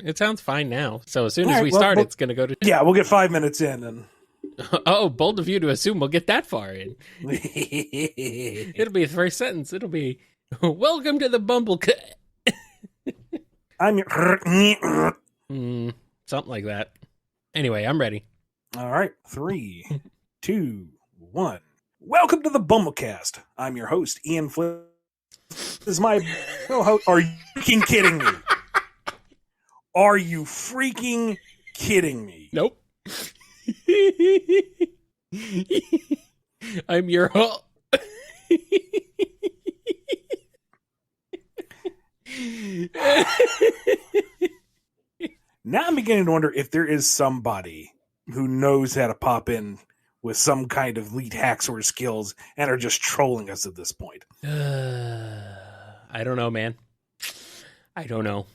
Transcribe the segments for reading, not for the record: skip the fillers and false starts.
It sounds fine now. So as soon as we start, it's going to go to... Yeah, we'll get 5 minutes in. And Oh, bold of you to assume we'll get that far in. It'll be the first sentence. It'll be, welcome to the BumbleKast. I'm your... Something like that. Anyway, I'm ready. All right, 3, 2, 1. Welcome to the BumbleKast. I'm your host, Ian Flynn. This is my co-host. Are you freaking kidding me? Are you freaking kidding me? Nope. I'm your host. Now I'm beginning to wonder if there is somebody who knows how to pop in with some kind of lead hacks or skills and are just trolling us at this point. I don't know, man. I don't know.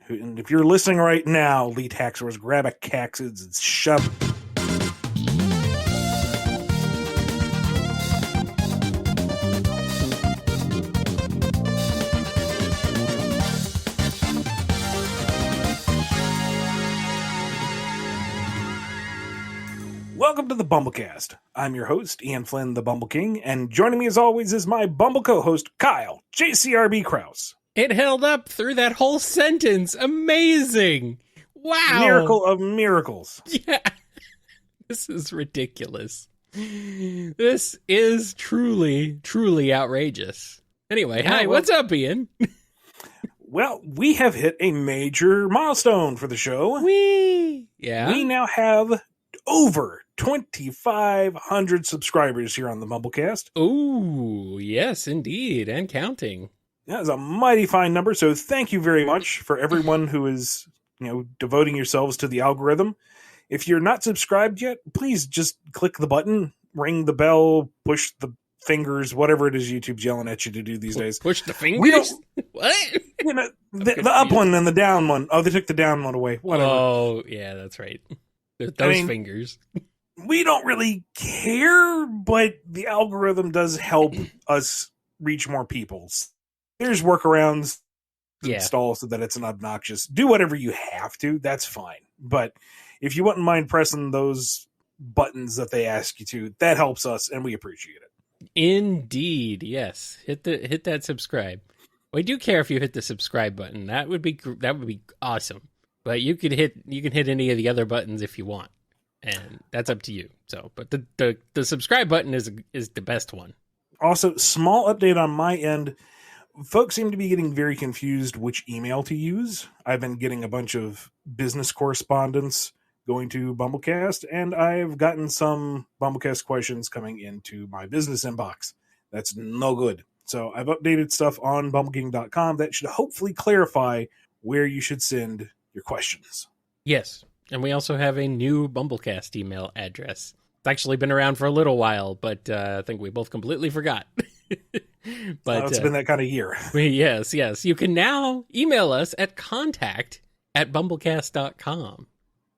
And if you're listening right now, lead hackers, grab a cactus and shove it. Welcome to the BumbleKast. I'm your host, Ian Flynn, the Bumble King, and joining me as always is my Bumble co-host, Kyle, JCRB Krause. It held up through that whole sentence. Amazing. Wow. Miracle of miracles. Yeah. This is ridiculous. This is truly, truly outrageous. Anyway, hi, what's up, Ian? Well, we have hit a major milestone for the show. Yeah. We now have over 2,500 subscribers here on the BumbleKast. Oh, yes, indeed, and counting. That is a mighty fine number, so thank you very much for everyone who is, devoting yourselves to the algorithm. If you're not subscribed yet, please just click the button, ring the bell, push the fingers, whatever it is YouTube's yelling at you to do these days. Push the fingers? We don't, what? The up one and the down one. Oh, they took the down one away. Whatever. Oh, yeah, that's right. Those fingers. We don't really care, but the algorithm does help us reach more people. There's workarounds to install so that it's not obnoxious. Do whatever you have to. That's fine. But if you wouldn't mind pressing those buttons that they ask you to, that helps us, and we appreciate it. Indeed, yes. Hit that subscribe. We do care if you hit the subscribe button. That would be awesome. But you can hit any of the other buttons if you want, and that's up to you. So, but the subscribe button is the best one. Also, small update on my end. Folks seem to be getting very confused which email to use. I've been getting a bunch of business correspondence going to BumbleKast, and I've gotten some BumbleKast questions coming into my business inbox. That's no good. So I've updated stuff on BumbleKing.com that should hopefully clarify where you should send your questions. Yes, and we also have a new BumbleKast email address. It's actually been around for a little while, but I think we both completely forgot. But it's been that kind of year. Yes. You can now email us at contact@BumbleKast.com.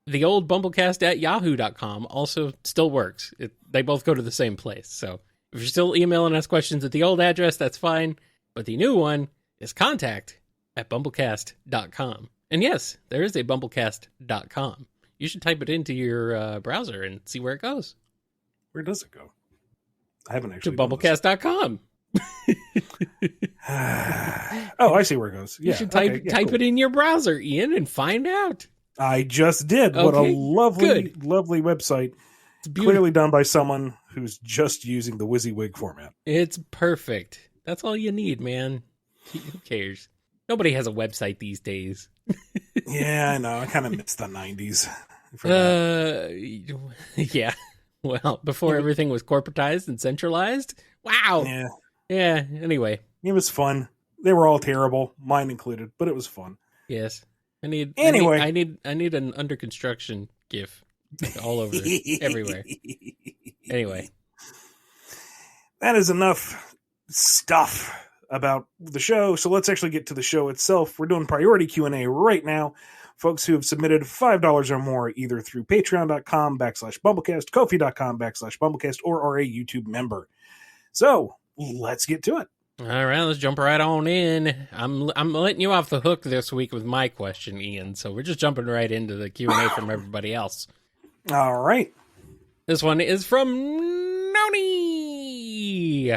The old BumbleKast@Yahoo.com also still works. They both go to the same place. So if you're still emailing us questions at the old address, that's fine. But the new one is contact@BumbleKast.com. And yes, there is a BumbleKast.com. You should type it into your browser and see where it goes. Where does it go? I haven't actually. To BumbleKast.com. Oh, I see where it goes. Yeah, you should type it in your browser, Ian, and find out. I just did. Okay, what a lovely website. It's clearly done by someone who's just using the WYSIWYG format. It's perfect. That's all you need, man. Who cares? Nobody has a website these days. Yeah, I know. I kind of miss the 90s. Yeah. Well, before everything was corporatized and centralized. Wow. Yeah. Anyway. It was fun. They were all terrible, mine included, but it was fun. Yes. I need an under construction GIF all over everywhere. Anyway. That is enough stuff about the show, so let's actually get to the show itself. We're doing priority Q&A right now. Folks who have submitted $5 or more either through patreon.com/BumbleKast, Ko-fi.com/BumbleKast, or are a YouTube member. So let's get to it. All right, let's jump right on in. I'm letting you off the hook this week with my question, Ian. So we're just jumping right into the Q&A from everybody else. All right. This one is from Noni.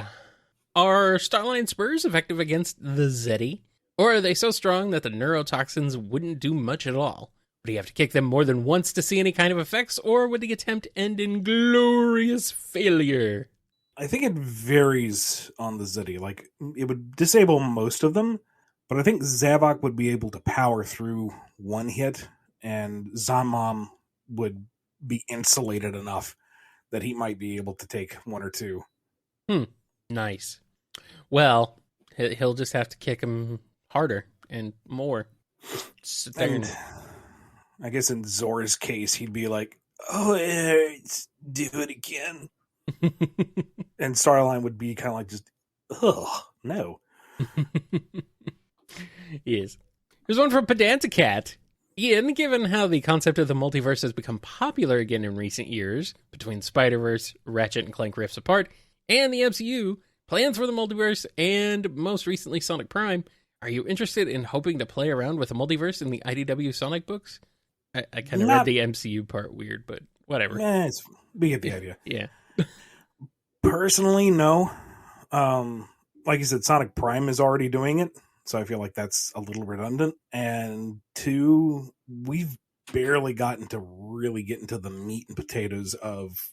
Are Starline Spurs effective against the Zeti? Or are they so strong that the neurotoxins wouldn't do much at all? Would he have to kick them more than once to see any kind of effects, or would the attempt end in glorious failure? I think it varies on the Zeti. Like, it would disable most of them, but I think Zavok would be able to power through one hit, and Zanmom would be insulated enough that he might be able to take one or two. Nice. Well, he'll just have to kick him harder and more. Sit there And I guess in Zor's case, he'd be like, "Oh, it hurts. Do it again." And Starline would be kind of like just, "Ugh, no." Yes. Here's one from Pedanticat. Ian, given how the concept of the multiverse has become popular again in recent years, between Spider-Verse, Ratchet and Clank Rifts Apart, and the MCU, plans for the multiverse, and most recently Sonic Prime, are you interested in hoping to play around with the multiverse in the IDW Sonic books? I kind of read the MCU part weird, but whatever. We get the idea. Yeah. Personally, no. Like you said, Sonic Prime is already doing it, so I feel like that's a little redundant. And two, we've barely gotten to really get into the meat and potatoes of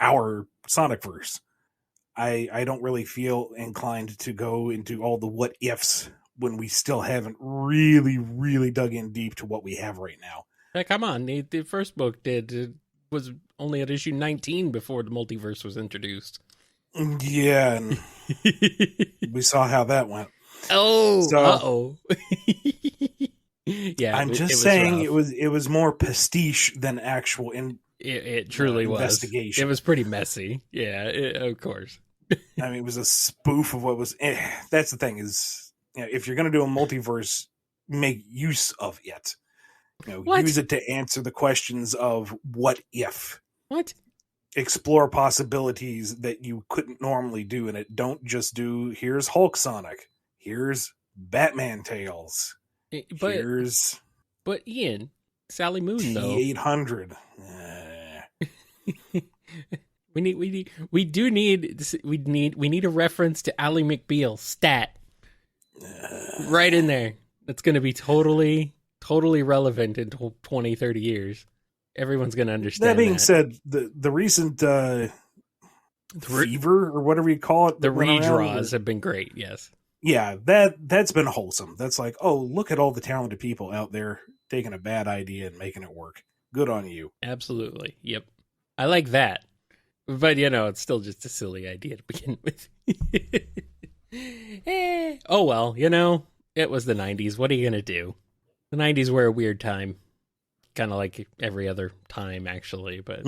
our Sonicverse. I don't really feel inclined to go into all the what ifs when we still haven't really, really dug in deep to what we have right now. Come on, the first book was only at issue 19 before the multiverse was introduced. Yeah, and we saw how that went. Oh, yeah, I'm just saying it was more pastiche than actual it truly investigation. Was. It was pretty messy. Yeah, of course. I mean, it was a spoof of what was. That's the thing is, if you're going to do a multiverse, make use of it. Use it to answer the questions of what if. What? Explore possibilities that you couldn't normally do in it. Don't just do, here's Hulk Sonic. Here's Batman Tales. But Ian, Sally Moon though. T-800. We need a reference to Ally McBeal stat. Right in there. That's going to be totally relevant in 20, 30 years. Everyone's going to understand. That being said, the recent fever or whatever you call it, the redraws have been great. Yes. Yeah, that's been wholesome. That's like, oh, look at all the talented people out there taking a bad idea and making it work. Good on you. Absolutely. Yep. I like that. But, it's still just a silly idea to begin with. Oh, well, it was the 90s. What are you going to do? The 90s were a weird time. Kind of like every other time, actually, but...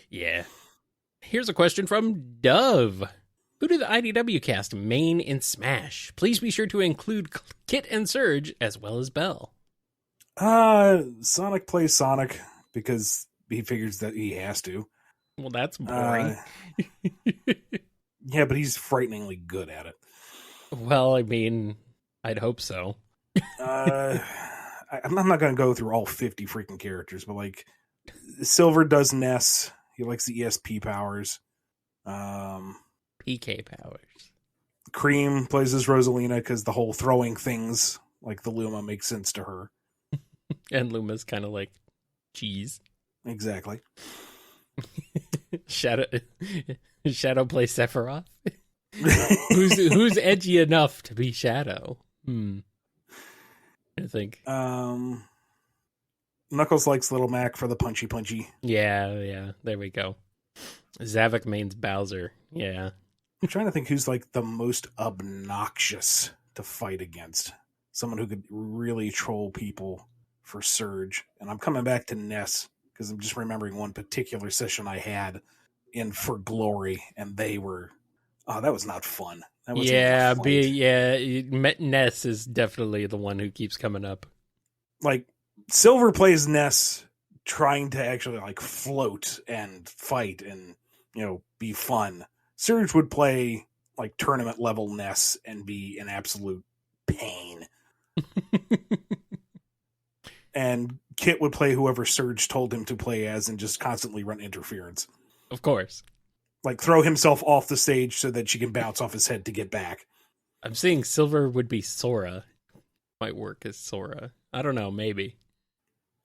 Yeah. Here's a question from Dove. Who do the IDW cast main in Smash? Please be sure to include Kit and Surge, as well as Bell. Sonic plays Sonic, because he figures that he has to. Well, that's boring. Yeah, but he's frighteningly good at it. Well, I mean, I'd hope so. I'm not going to go through all 50 freaking characters, but like Silver does Ness. He likes the ESP powers. PK powers. Cream plays as Rosalina because the whole throwing things like the Luma makes sense to her. And Luma's kind of like cheese. Exactly. Shadow plays Sephiroth. Who's edgy enough to be Shadow? I think. Knuckles likes Little Mac for the punchy. Yeah. There we go. Zavok mains Bowser. Yeah. I'm trying to think who's like the most obnoxious to fight against. Someone who could really troll people for Surge. And I'm coming back to Ness because I'm just remembering one particular session I had in For Glory, and they were... Oh, that was not fun. That was Ness is definitely the one who keeps coming up. Like, Silver plays Ness trying to actually like float and fight and, be fun. Surge would play like tournament level Ness and be an absolute pain. And Kit would play whoever Surge told him to play as and just constantly run interference. Of course. Like throw himself off the stage so that she can bounce off his head to get back. I'm seeing Silver would be Sora. Might work as Sora. I don't know, maybe.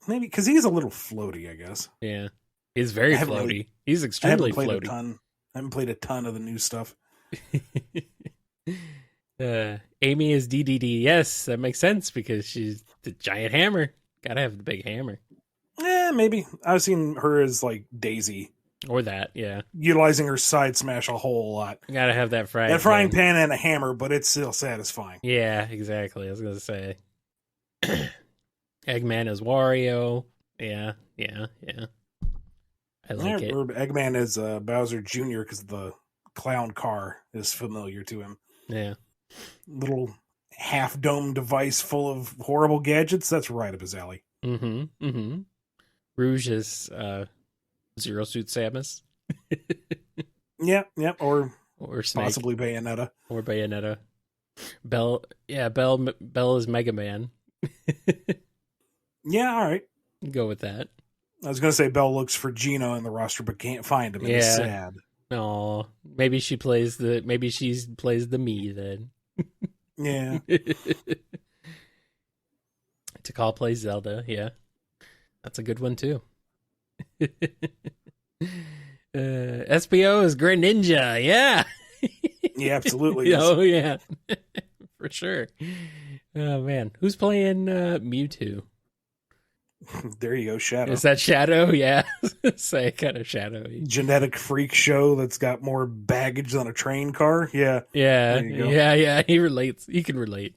Maybe, because he's a little floaty, I guess. Yeah. He's very floaty. He's extremely floaty. I haven't played a ton of the new stuff. Amy is DDD. Yes, that makes sense because she's the giant hammer. Gotta have the big hammer. Maybe. I've seen her as like Daisy. Or that, yeah. Utilizing her side smash a whole lot. Gotta have that frying pan and a hammer, but it's still satisfying. Yeah, exactly. I was gonna say. Eggman is Wario. Yeah. I like it. Eggman is Bowser Jr. because the clown car is familiar to him. Yeah. Little half-dome device full of horrible gadgets. That's right up his alley. Mm-hmm. Rouge is Zero Suit Samus. Yep. Or Snake. Possibly Bayonetta. Or Bayonetta. Bell is Mega Man. Yeah, all right. Go with that. I was going to say Belle looks for Gino in the roster, but can't find him. Yeah. It's sad. Oh, maybe she plays the me then. Yeah. Tikal plays Zelda. Yeah, that's a good one too. SPO is Greninja. Yeah. Yeah, absolutely. Oh yeah, for sure. Oh man, who's playing Mewtwo? There you go, Shadow. Is that Shadow? Yeah. Say kind of shadowy. Genetic freak show that's got more baggage than a train car. Yeah. Yeah. Yeah. He relates. He can relate.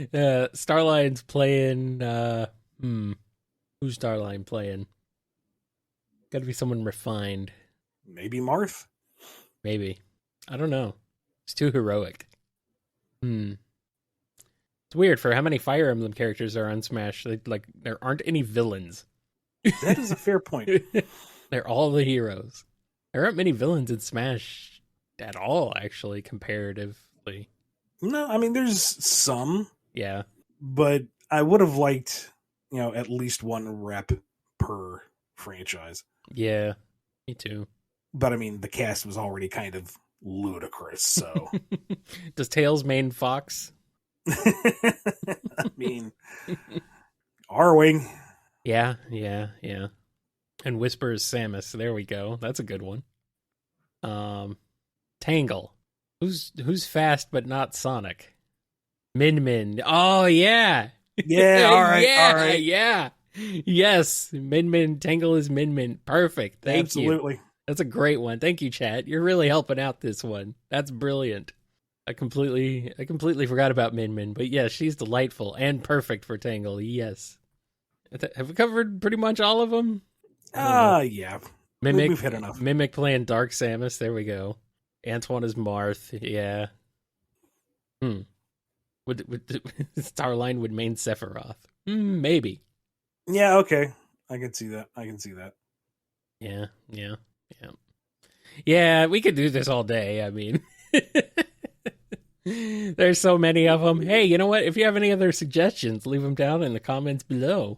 Starline's playing. Who's Starline playing? Got to be someone refined. Maybe Marth? Maybe. I don't know. It's too heroic. It's weird for how many Fire Emblem characters are on Smash. There aren't any villains. That is a fair point. They're all the heroes. There aren't many villains in Smash at all, actually, comparatively. No, I mean, there's some. Yeah. But I would have liked, at least one rep per franchise. Yeah, me too. But I mean, the cast was already kind of ludicrous, so. Does Tails main Fox? I mean, Arwing. Yeah. And Whisper is Samus. There we go. That's a good one. Tangle. Who's fast but not Sonic? Min. Oh yeah. Yeah. All right. Yeah. Yes. Min. Tangle is Min. Perfect. Thank Absolutely. you. That's a great one. Thank you, chat. You're really helping out this one. That's brilliant. I completely forgot about Min, but yes, she's delightful and perfect for Tangle. Yes. Have we covered pretty much all of them? Yeah. Mimic, we've hit enough. Mimic playing Dark Samus. There we go. Antoine is Marth. Yeah. Would Starline would main Sephiroth? Maybe. Yeah. Okay. I can see that. Yeah. Yeah. We could do this all day. I mean. There's so many of them. Hey, you know what? If you have any other suggestions, leave them down in the comments below.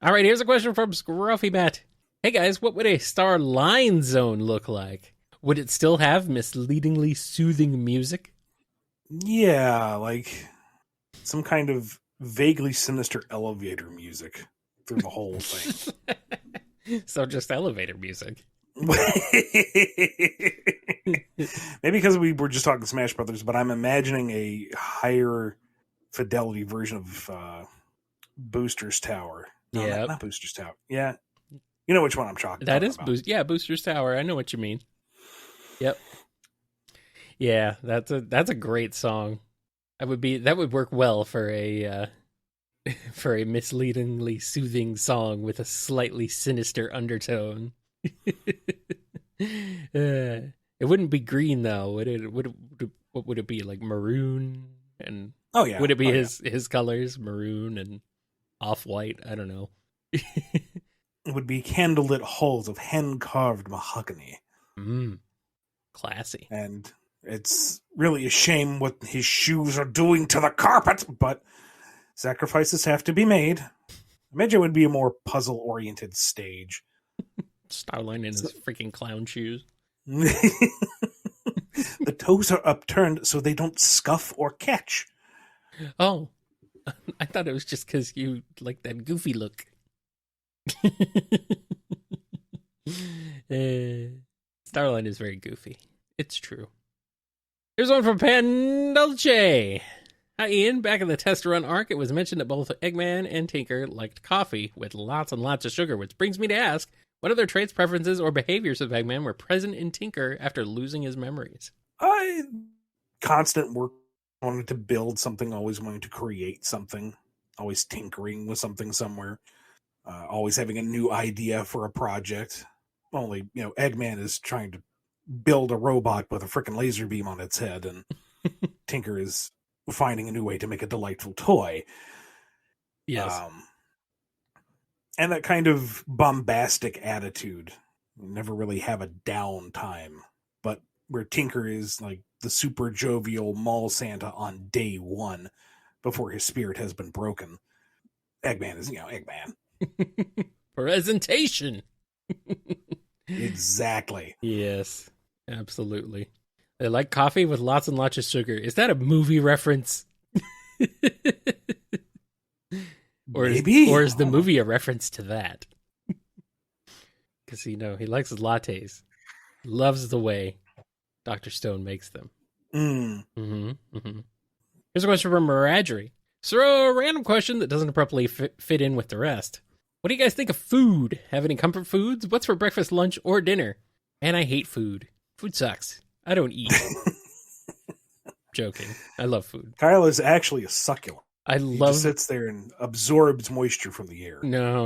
All right, here's a question from Scruffy Matt. Hey guys, what would a Starline zone look like? Would it still have misleadingly soothing music? Yeah, like some kind of vaguely sinister elevator music through the whole thing. So just elevator music. Maybe because we were just talking Smash Brothers, but I'm imagining a higher fidelity version of Booster's Tower. No, not Booster's Tower. Yeah, you know which one I'm talking about. That is Booster's Tower. I know what you mean. Yep. Yeah, that's a great song. That would work well for a misleadingly soothing song with a slightly sinister undertone. It wouldn't be green though. What would it be, like maroon? And would it be his colors, maroon and off-white? I don't know. It would be candlelit halls of hand-carved mahogany. Classy. And it's really a shame what his shoes are doing to the carpet, but sacrifices have to be made. Imagine it would be a more puzzle-oriented stage. Starline in his freaking clown shoes. The toes are upturned so they don't scuff or catch. Oh, I thought it was just because you like that goofy look. Starline is very goofy. It's true. Here's one from Pandolce. Hi, Ian. Back in the test run arc, it was mentioned that both Eggman and Tinker liked coffee with lots and lots of sugar, which brings me to ask, what other traits, preferences, or behaviors of Eggman were present in Tinker after losing his memories? Constant work, wanted to build something, always wanting to create something, always tinkering with something somewhere, always having a new idea for a project. Only, Eggman is trying to build a robot with a freaking laser beam on its head, and Tinker is finding a new way to make a delightful toy. Yes. And that kind of bombastic attitude. You never really have a down time. But where Tinker is like the super jovial mall Santa on day one before his spirit has been broken, Eggman is, Eggman. Presentation. Exactly. Yes, absolutely. They like coffee with lots and lots of sugar. Is that a movie reference? Maybe. Or is the movie a reference to that? Because, he likes his lattes. Loves the way Dr. Stone makes them. Here's a question from Maragery. So, a random question that doesn't properly fit in with the rest. What do you guys think of food? Have any comfort foods? What's for breakfast, lunch, or dinner? And I hate food. Food sucks. I don't eat. Joking. I love food. Kyle is actually a succulent. He just sits there and absorbs moisture from the air. No.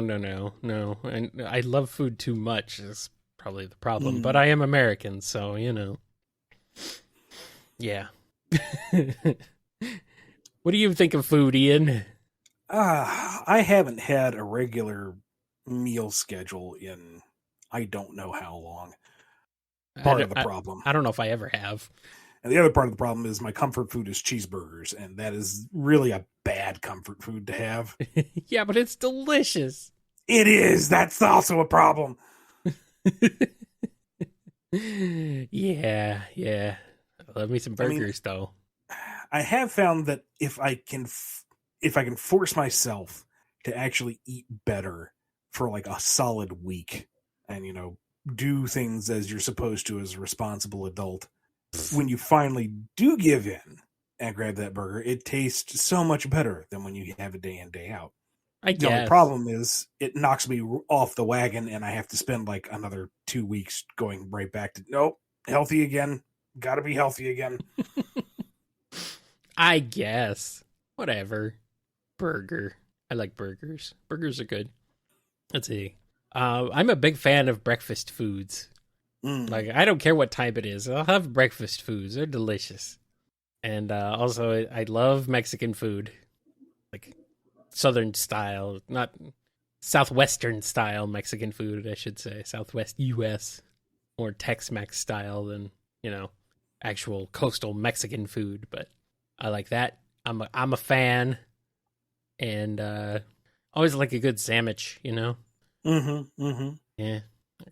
And I love food too much is probably the problem. But I am American, so, Yeah. What do you think of food, Ian? I haven't had a regular meal schedule in I don't know how long. Part of the problem. I don't know if I ever have. And the other part of the problem is my comfort food is cheeseburgers, and that is really a bad comfort food to have. Yeah, but it's delicious. It is. That's also a problem. Yeah. I love me some burgers, though. I have found that if I can force myself to actually eat better for like a solid week and, do things as you're supposed to as a responsible adult, when you finally do give in and grab that burger, it tastes so much better than when you have it day in, day out. I guess. The only problem is it knocks me off the wagon and I have to spend like another 2 weeks going right back to, nope, healthy again. Gotta be healthy again. I guess. Whatever. Burger. I like burgers. Burgers are good. Let's see. I'm a big fan of breakfast foods. Like, I don't care what type it is. I'll have breakfast foods. They're delicious. And also, I love Mexican food. Like, Southern style. Not Southwestern style Mexican food, I should say. Southwest U.S. More Tex-Mex style than, actual coastal Mexican food. But I like that. I'm a fan. And always like a good sandwich, Yeah.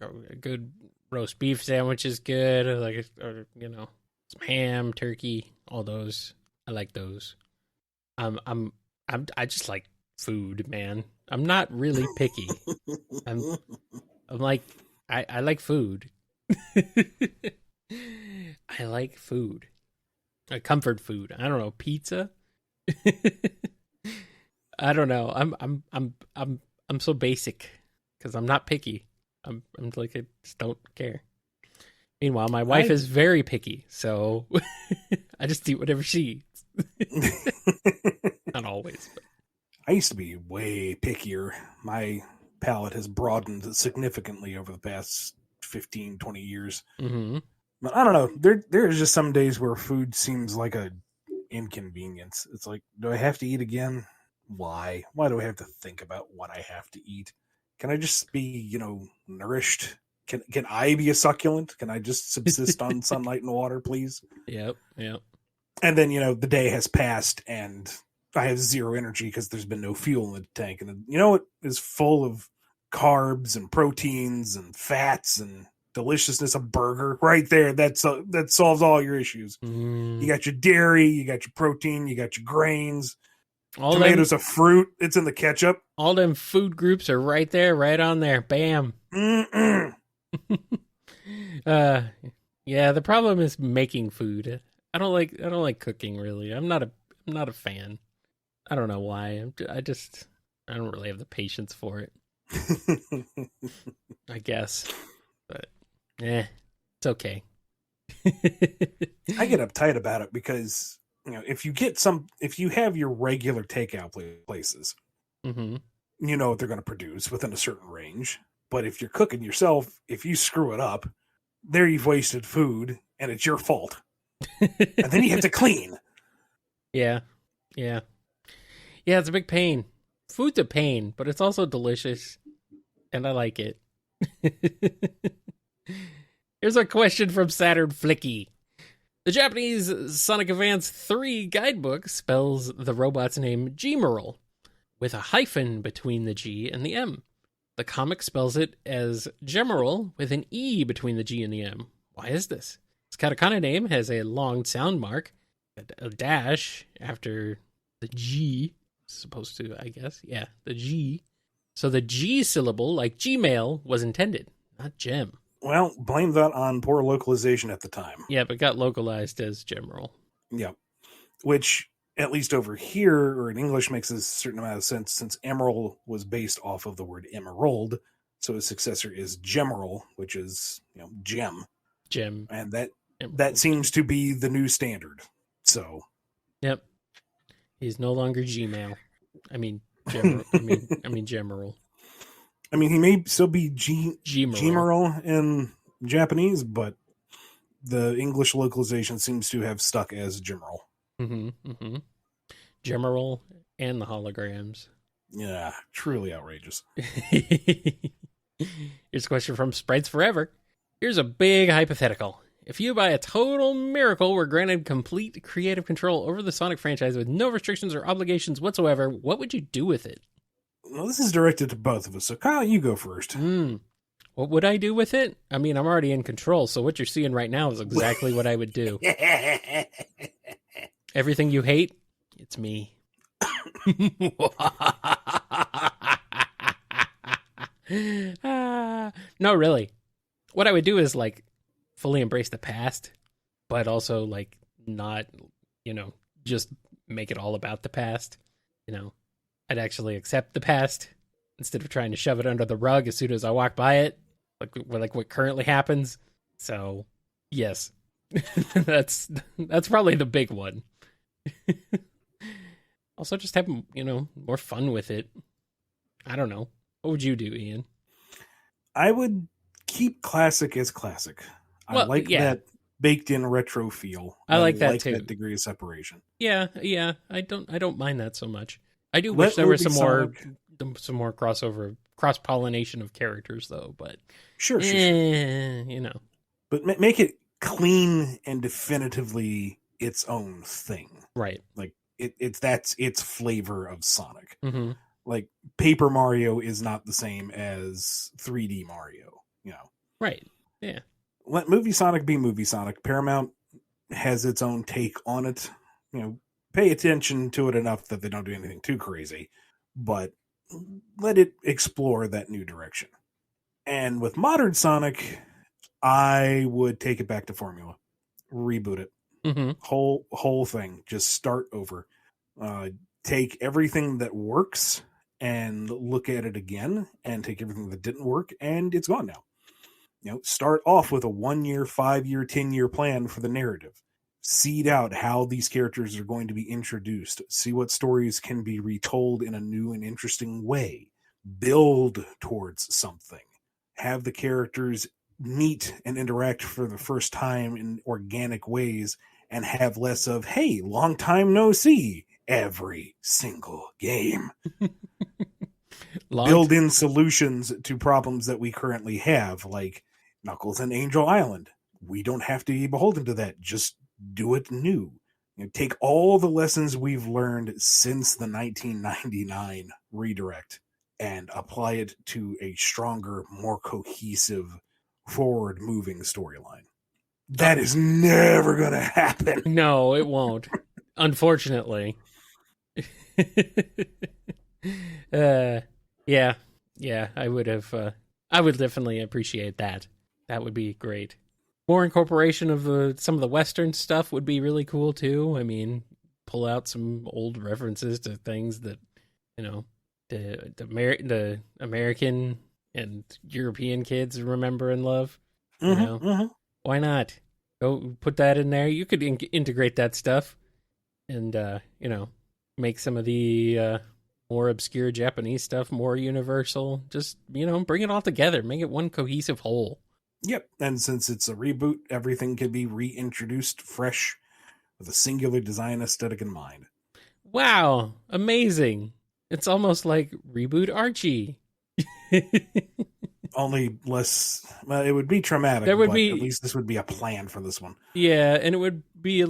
A good roast beef sandwich is good. Like, some ham, turkey, all those. I like those. I just like food, man. I'm not really picky. I'm like, I like food. I like food. Comfort food. I don't know, pizza. I don't know. I'm so basic because I'm not picky. I'm like, I just don't care. Meanwhile, my wife is very picky, so I just eat whatever she eats. Not always. But. I used to be way pickier. My palate has broadened significantly over the past 15, 20 years. Mm-hmm. But I don't know. There's just some days where food seems like a inconvenience. It's like, do I have to eat again? Why? Why do I have to think about what I have to eat? Can I just be, nourished? Can I be a succulent? Can I just subsist on sunlight and water, please? Yep. And then, the day has passed and I have zero energy because there's been no fuel in the tank. And it is full of carbs and proteins and fats and deliciousness. A burger right there. That solves all your issues. You got your dairy, you got your protein, you got your grains. Tomatoes are fruit. It's in the ketchup. All them food groups are right there, right on there. Bam. Yeah, the problem is making food. I don't like cooking really. I'm not a fan. I don't know why. I don't really have the patience for it. I guess. But it's okay. I get uptight about it because if you have your regular takeout places, you know what they're going to produce within a certain range. But if you're cooking yourself, if you screw it up, there you've wasted food and it's your fault. And then you have to clean. Yeah, it's a big pain. Food's a pain, but it's also delicious, and I like it. Here's a question from Saturn Flicky. The Japanese Sonic Advance 3 guidebook spells the robot's name Gemerl, with a hyphen between the G and the M. The comic spells it as Gemerl with an E between the G and the M. Why is this? This katakana name has a long sound mark, a dash after the G, supposed to, I guess. Yeah, the G. So the G syllable, like Gmail, was intended, not gem. Well, blame that on poor localization at the time. Yeah, but got localized as Gemerl. Yeah, which, at least over here, or in English, makes a certain amount of sense, since emerald was based off of the word emerald, so his successor is Gemerl, which is, gem. Gem. And that seems to be the new standard. So. Yep. He's no longer Gmail. I mean, Gemerl. Gemerl. I mean, he may still be Gemerl in Japanese, but the English localization seems to have stuck as Gemerl. Gemerl and the holograms. Yeah, truly outrageous. Here's a question from Sprites Forever. Here's a big hypothetical. If you, by a total miracle, were granted complete creative control over the Sonic franchise with no restrictions or obligations whatsoever, what would you do with it? Well, this is directed to both of us, so Kyle, you go first. What would I do with it? I mean, I'm already in control, so what you're seeing right now is exactly what I would do. Everything you hate, it's me. No, really. What I would do is, fully embrace the past, but also, not, just make it all about the past. I'd actually accept the past instead of trying to shove it under the rug as soon as I walk by it, like what currently happens. So, yes, that's probably the big one. Also, just have more fun with it. I don't know. What would you do, Ian? I would keep classic as classic. I like that baked-in retro feel. I like that too. That degree of separation. Yeah. I don't mind that so much. I do wish there was some more crossover, cross-pollination of characters, though. But sure. But make it clean and definitively its own thing, right? That's its flavor of Sonic. Like Paper Mario is not the same as 3D Mario. Right? Yeah. Let Movie Sonic be Movie Sonic. Paramount has its own take on it. Pay attention to it enough that they don't do anything too crazy, but let it explore that new direction. And with modern Sonic, I would take it back to formula, reboot it, whole thing, just start over, take everything that works and look at it again, and take everything that didn't work, and it's gone now. Start off with a 1 year, 5 year, 10-year plan for the narrative. Seed out how these characters are going to be introduced. See what stories can be retold in a new and interesting way. Build towards something. Have the characters meet and interact for the first time in organic ways, and have less of, hey, long time no see, every single game. Build in solutions to problems that we currently have, like Knuckles and Angel Island. We don't have to be beholden to that. Just do it new. Take all the lessons we've learned since the 1999 redirect and apply it to a stronger, more cohesive, forward-moving storyline. That is never going to happen. No, it won't. Unfortunately. Yeah, I would definitely appreciate that. That would be great. More incorporation of some of the Western stuff would be really cool too. I mean, pull out some old references to things that, the American and European kids remember and love. Why not? Go put that in there. You could integrate that stuff and, make some of the more obscure Japanese stuff more universal. Just, bring it all together. Make it one cohesive whole. Yep. And since it's a reboot, everything can be reintroduced fresh with a singular design aesthetic in mind. Wow. Amazing. It's almost like Reboot Archie. Only less, well, it would be traumatic. There would be, at least this would be a plan for this one. Yeah, and it would be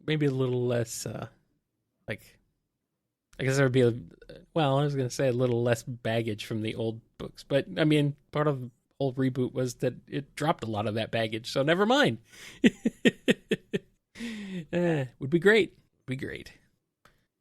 maybe a little less, I guess there would be I was going to say a little less baggage from the old books. But, I mean, part of the whole reboot was that it dropped a lot of that baggage, so never mind. Would be great.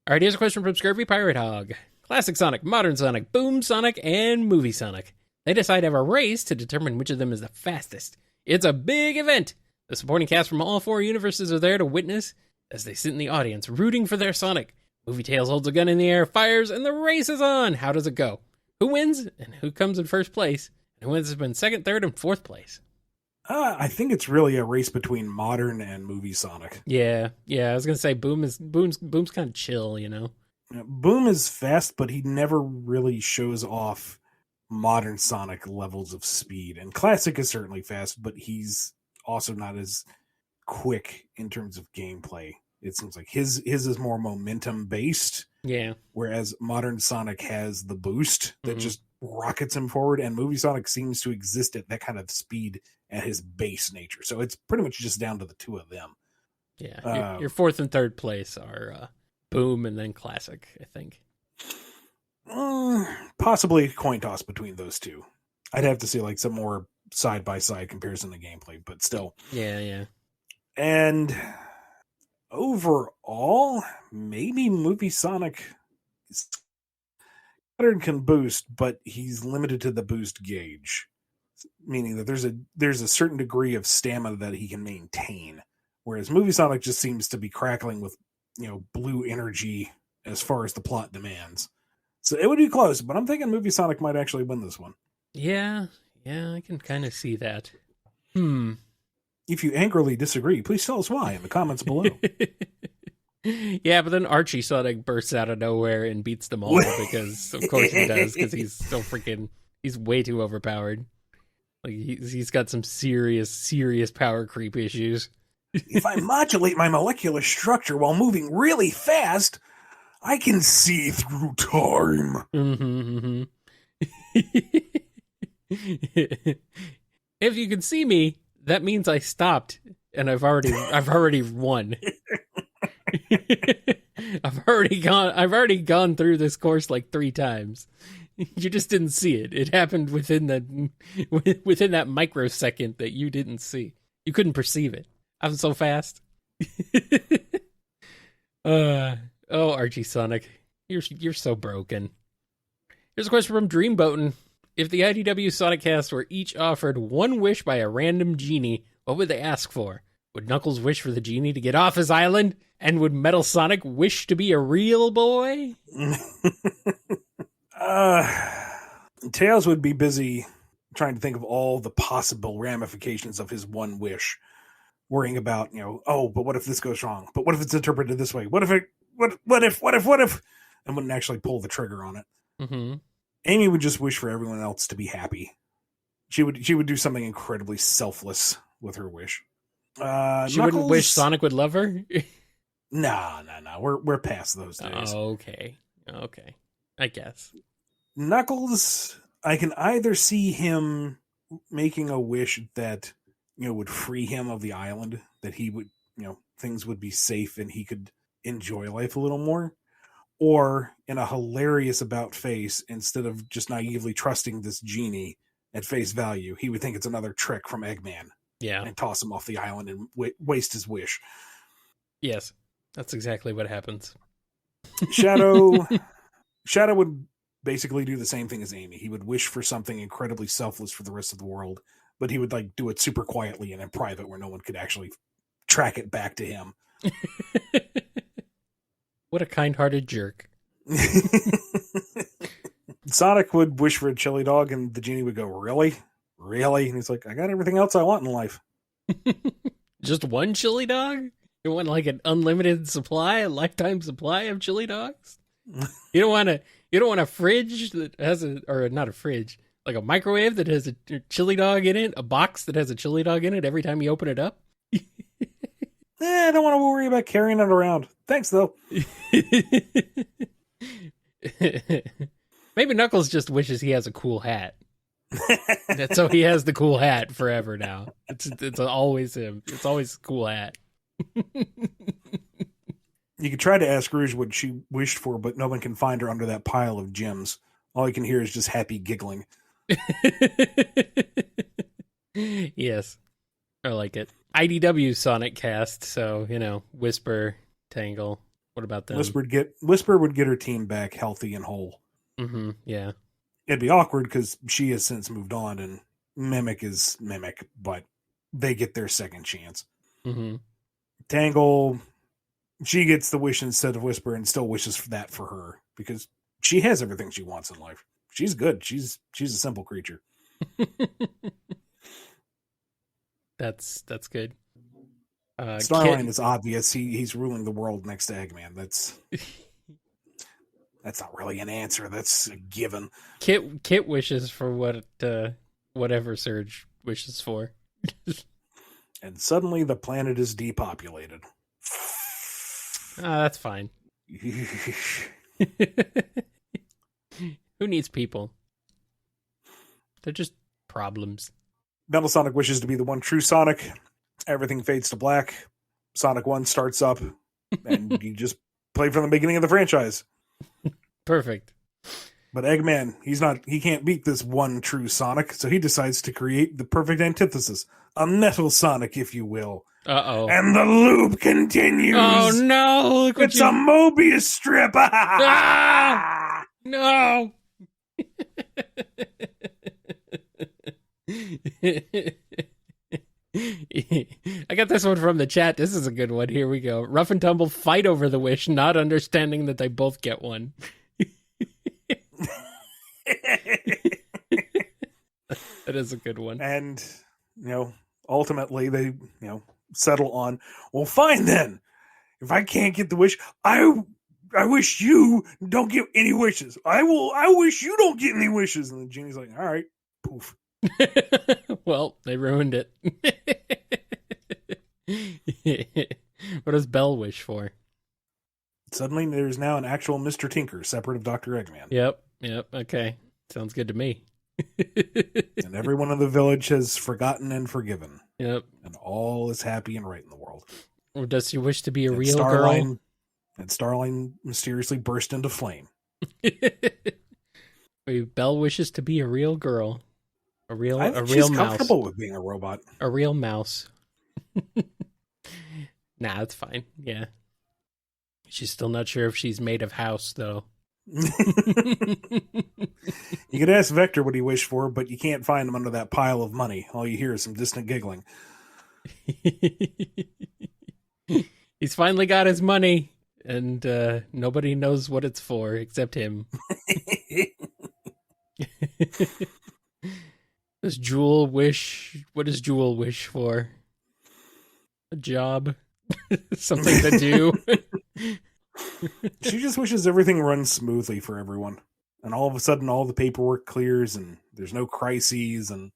All right, here's a question from Scurvy Pirate Hog. Classic Sonic, Modern Sonic, Boom Sonic, and Movie Sonic. They decide to have a race to determine which of them is the fastest. It's a big event. The supporting cast from all four universes are there to witness as they sit in the audience rooting for their Sonic. Movie Tales holds a gun in the air, fires, and the race is on. How does it go? Who wins and who comes in first place? And who has been second, third, and fourth place? I think it's really a race between Modern and Movie Sonic. Yeah. I was gonna say Boom's kind of chill, Boom is fast, but he never really shows off Modern Sonic levels of speed. And Classic is certainly fast, but he's also not as quick in terms of gameplay. It seems like his is more momentum based. Yeah. Whereas Modern Sonic has the boost that just rockets him forward, and Movie Sonic seems to exist at that kind of speed at his base nature. So it's pretty much just down to the two of them. Yeah. Your fourth and third place are Boom and then Classic, I think. Possibly a coin toss between those two. I'd have to see like some more side by side comparison of gameplay, but still. Yeah. And overall, maybe Movie Sonic can boost, but he's limited to the boost gauge, meaning that there's a certain degree of stamina that he can maintain, whereas Movie Sonic just seems to be crackling with blue energy as far as the plot demands. So it would be close, but I'm thinking Movie Sonic might actually win this one. Yeah, I can kind of see that. If you angrily disagree, please tell us why in the comments below. Yeah, but then Archie Sonic bursts out of nowhere and beats them all because, of course, he does, because he's way too overpowered. Like he's got some serious power creep issues. If I modulate my molecular structure while moving really fast, I can see through time. If you can see me, that means I stopped, and I've already won. I've already gone through this course like 3 times. You just didn't see it. It happened within that microsecond that you didn't see. You couldn't perceive it. I'm so fast. Archie Sonic, you're so broken. Here's a question from Dreamboatin'. If the IDW Sonic cast were each offered one wish by a random genie, what would they ask for? Would Knuckles wish for the genie to get off his island? And would Metal Sonic wish to be a real boy? Tails would be busy trying to think of all the possible ramifications of his one wish, worrying about, but what if this goes wrong? But what if it's interpreted this way? What if, and wouldn't actually pull the trigger on it. Mm-hmm. Amy would just wish for everyone else to be happy. She would do something incredibly selfless with her wish. She Knuckles, wouldn't wish Sonic would love her? No. We're past those days. Okay. I guess. Knuckles, I can either see him making a wish that, would free him of the island, that he would, things would be safe and he could enjoy life a little more. Or in a hilarious about face, instead of just naively trusting this genie at face value, he would think it's another trick from Eggman. Yeah. And toss him off the island and waste his wish. Yes, that's exactly what happens. Shadow would basically do the same thing as Amy. He would wish for something incredibly selfless for the rest of the world, but he would do it super quietly and in private where no one could actually track it back to him. What a kind-hearted jerk. Sonic would wish for a chili dog and the genie would go, really? Really? And he's like, I got everything else I want in life. Just one chili dog? You want an unlimited supply, a lifetime supply of chili dogs? You don't want a fridge that has not a fridge, like a microwave that has a chili dog in it, a box that has a chili dog in it every time you open it up? I don't want to worry about carrying it around. Thanks, though. Maybe Knuckles just wishes he has a cool hat. So he has the cool hat forever now. It's always him. It's always a cool hat. You could try to ask Rouge what she wished for, but no one can find her under that pile of gems. All you can hear is just happy giggling. Yes. I like it. IDW Sonic cast, so, Whisper, Tangle. What about them? Whisper would get her team back healthy and whole. Mm-hmm, yeah. It'd be awkward because she has since moved on and Mimic is Mimic, but they get their second chance. Mm-hmm. Tangle, she gets the wish instead of Whisper and still wishes for that for her because she has everything she wants in life. She's good. She's a simple creature. That's good. Starline is obvious. He's ruling the world next to Eggman. That's not really an answer. That's a given. Kit wishes for whatever Surge wishes for. And suddenly the planet is depopulated. That's fine. Who needs people? They're just problems. Metal Sonic wishes to be the one true Sonic. Everything fades to black. Sonic 1 starts up. And you just play from the beginning of the franchise. Perfect. But Eggman, he can't beat this one true Sonic, so he decides to create the perfect antithesis. A Metal Sonic, if you will. Uh-oh. And the loop continues. Oh, no. It's a Mobius strip. Ah! No. I got this one from the chat. This is a good one. Here we go. Rough and Tumble fight over the wish, not understanding that they both get one. That is a good one. And, ultimately they, settle on, well, fine then. If I can't get the wish, I wish you don't get any wishes. I wish you don't get any wishes. And the genie's like, all right, poof. Well, they ruined it. What does Belle wish for? Suddenly there's now an actual Mr. Tinker, separate of Dr. Eggman. Yep, okay. Sounds good to me. And everyone in the village has forgotten and forgiven. Yep. And all is happy and right in the world. Or does she wish to be a real girl? And Starline mysteriously burst into flame. Belle wishes to be a real girl. A real mouse. She's comfortable with being a robot. A real mouse. Nah, it's fine. Yeah. She's still not sure if she's made of house, though. You could ask Vector what he wished for, but you can't find him under that pile of money. All you hear is some distant giggling. He's finally got his money, and nobody knows what it's for except him. Does Jewel wish? What does Jewel wish for? A job? Something to do? She just wishes everything runs smoothly for everyone. And all of a sudden, all the paperwork clears and there's no crises and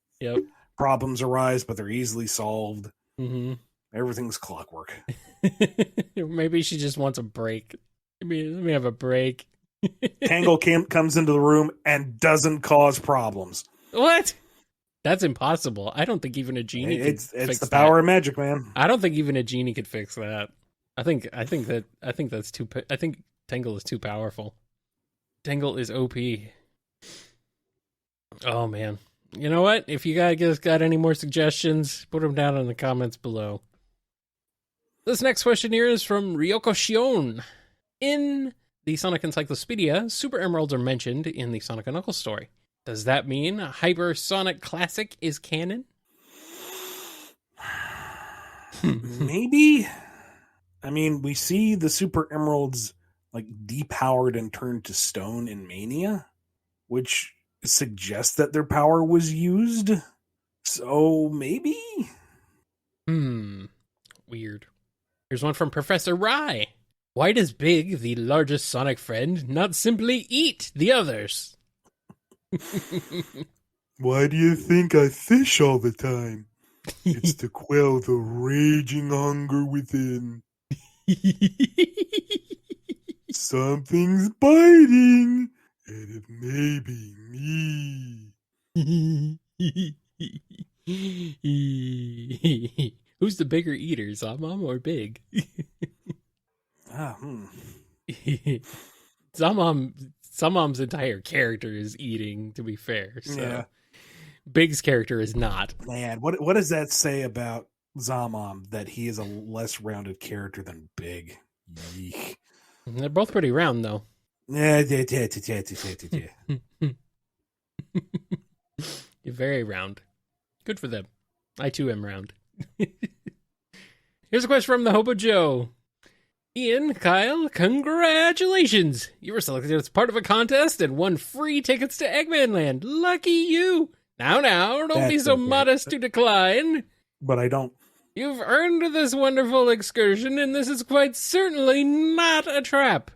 problems arise, but they're easily solved. Mm-hmm. Everything's clockwork. Maybe she just wants a break. Let me have a break. Tangle comes into the room and doesn't cause problems. What? That's impossible. I don't think even a genie could It's fix the that. power of magic, man. I don't think even a genie could fix that. I think that's too. I think Tangle is too powerful. Tangle is OP. Oh man. You know what? If you guys got any more suggestions, put them down in the comments below. This next question here is from Ryoko Shion. In the Sonic Encyclopedia, Super Emeralds are mentioned in the Sonic & Knuckles story. Does that mean Hyper Sonic Classic is canon? Maybe. I mean, we see the Super Emeralds like depowered and turned to stone in Mania, which suggests that their power was used. So maybe? Weird. Here's one from Professor Rye. Why does Big, the largest Sonic friend, not simply eat the others? Why do you think I fish all the time? It's to quell the raging hunger within. Something's biting, and it may be me. Who's the bigger eater, Zamam or Big? Zamam's entire character is eating, to be fair. So. Yeah. Big's character is not. Man, what does that say about Zamam, that he is a less rounded character than Big? Yeek. They're both pretty round, though. You're very round. Good for them. I, too, am round. Here's a question from the Hobo Joe. Ian, Kyle, congratulations! You were selected as part of a contest and won free tickets to Eggman Land. Lucky you! Now, don't be so modest to decline. But I don't. You've earned this wonderful excursion, and this is quite certainly not a trap.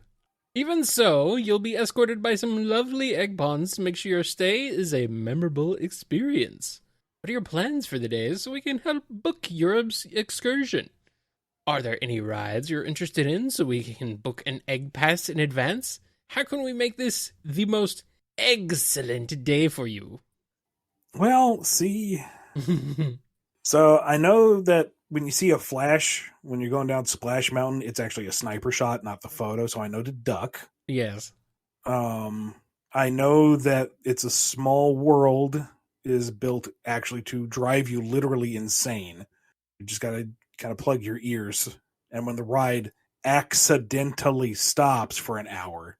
Even so, you'll be escorted by some lovely egg ponds to make sure your stay is a memorable experience. What are your plans for the day so we can help book your excursion? Are there any rides you're interested in so we can book an egg pass in advance? How can we make this the most excellent day for you? Well, see. So I know that when you see a flash, when you're going down Splash Mountain, it's actually a sniper shot, not the photo. So I know to duck. Yes. I know that It's a Small World is built actually to drive you literally insane. You just got to kind of plug your ears. And when the ride accidentally stops for an hour,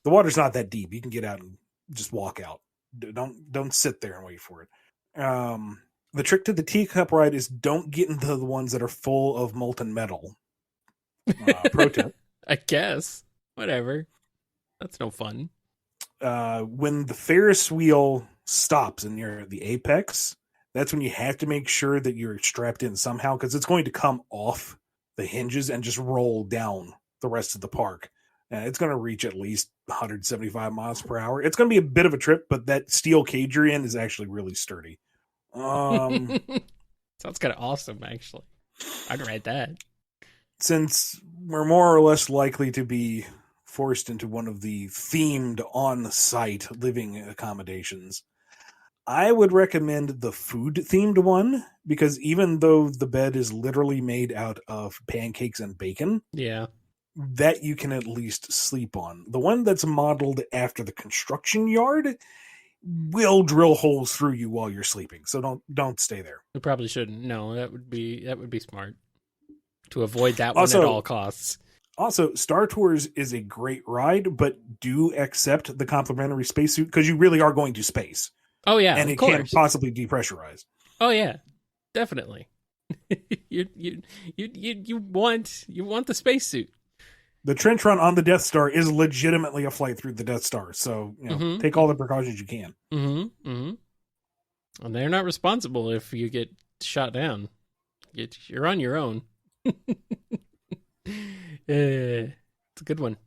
the water's not that deep. You can get out and just walk out. Don't sit there and wait for it. The trick to the teacup ride is don't get into the ones that are full of molten metal. Pro tip. I guess. Whatever. That's no fun. When the Ferris wheel stops and you're at the apex, that's when you have to make sure that you're strapped in somehow, because it's going to come off the hinges and just roll down the rest of the park. And it's going to reach at least 175 miles per hour. It's going to be a bit of a trip, but that steel cage you're in is actually really sturdy. Sounds kind of awesome, actually. I'd ride that. Since we're more or less likely to be forced into one of the themed on-site living accommodations, I would recommend the food-themed one, because even though the bed is literally made out of pancakes and bacon, yeah, that you can at least sleep on. The one that's modeled after the construction yard will drill holes through you while you're sleeping. So don't stay there. You probably shouldn't. No, that would be smart to avoid that one at all costs. Also, Star Tours is a great ride, but do accept the complimentary spacesuit, because you really are going to space. Oh yeah, and it can possibly depressurize. Oh yeah, definitely. you want the spacesuit. The trench run on the Death Star is legitimately a flight through the Death Star, so take all the precautions you can. And they're not responsible if you get shot down. You're on your own. It's a good one.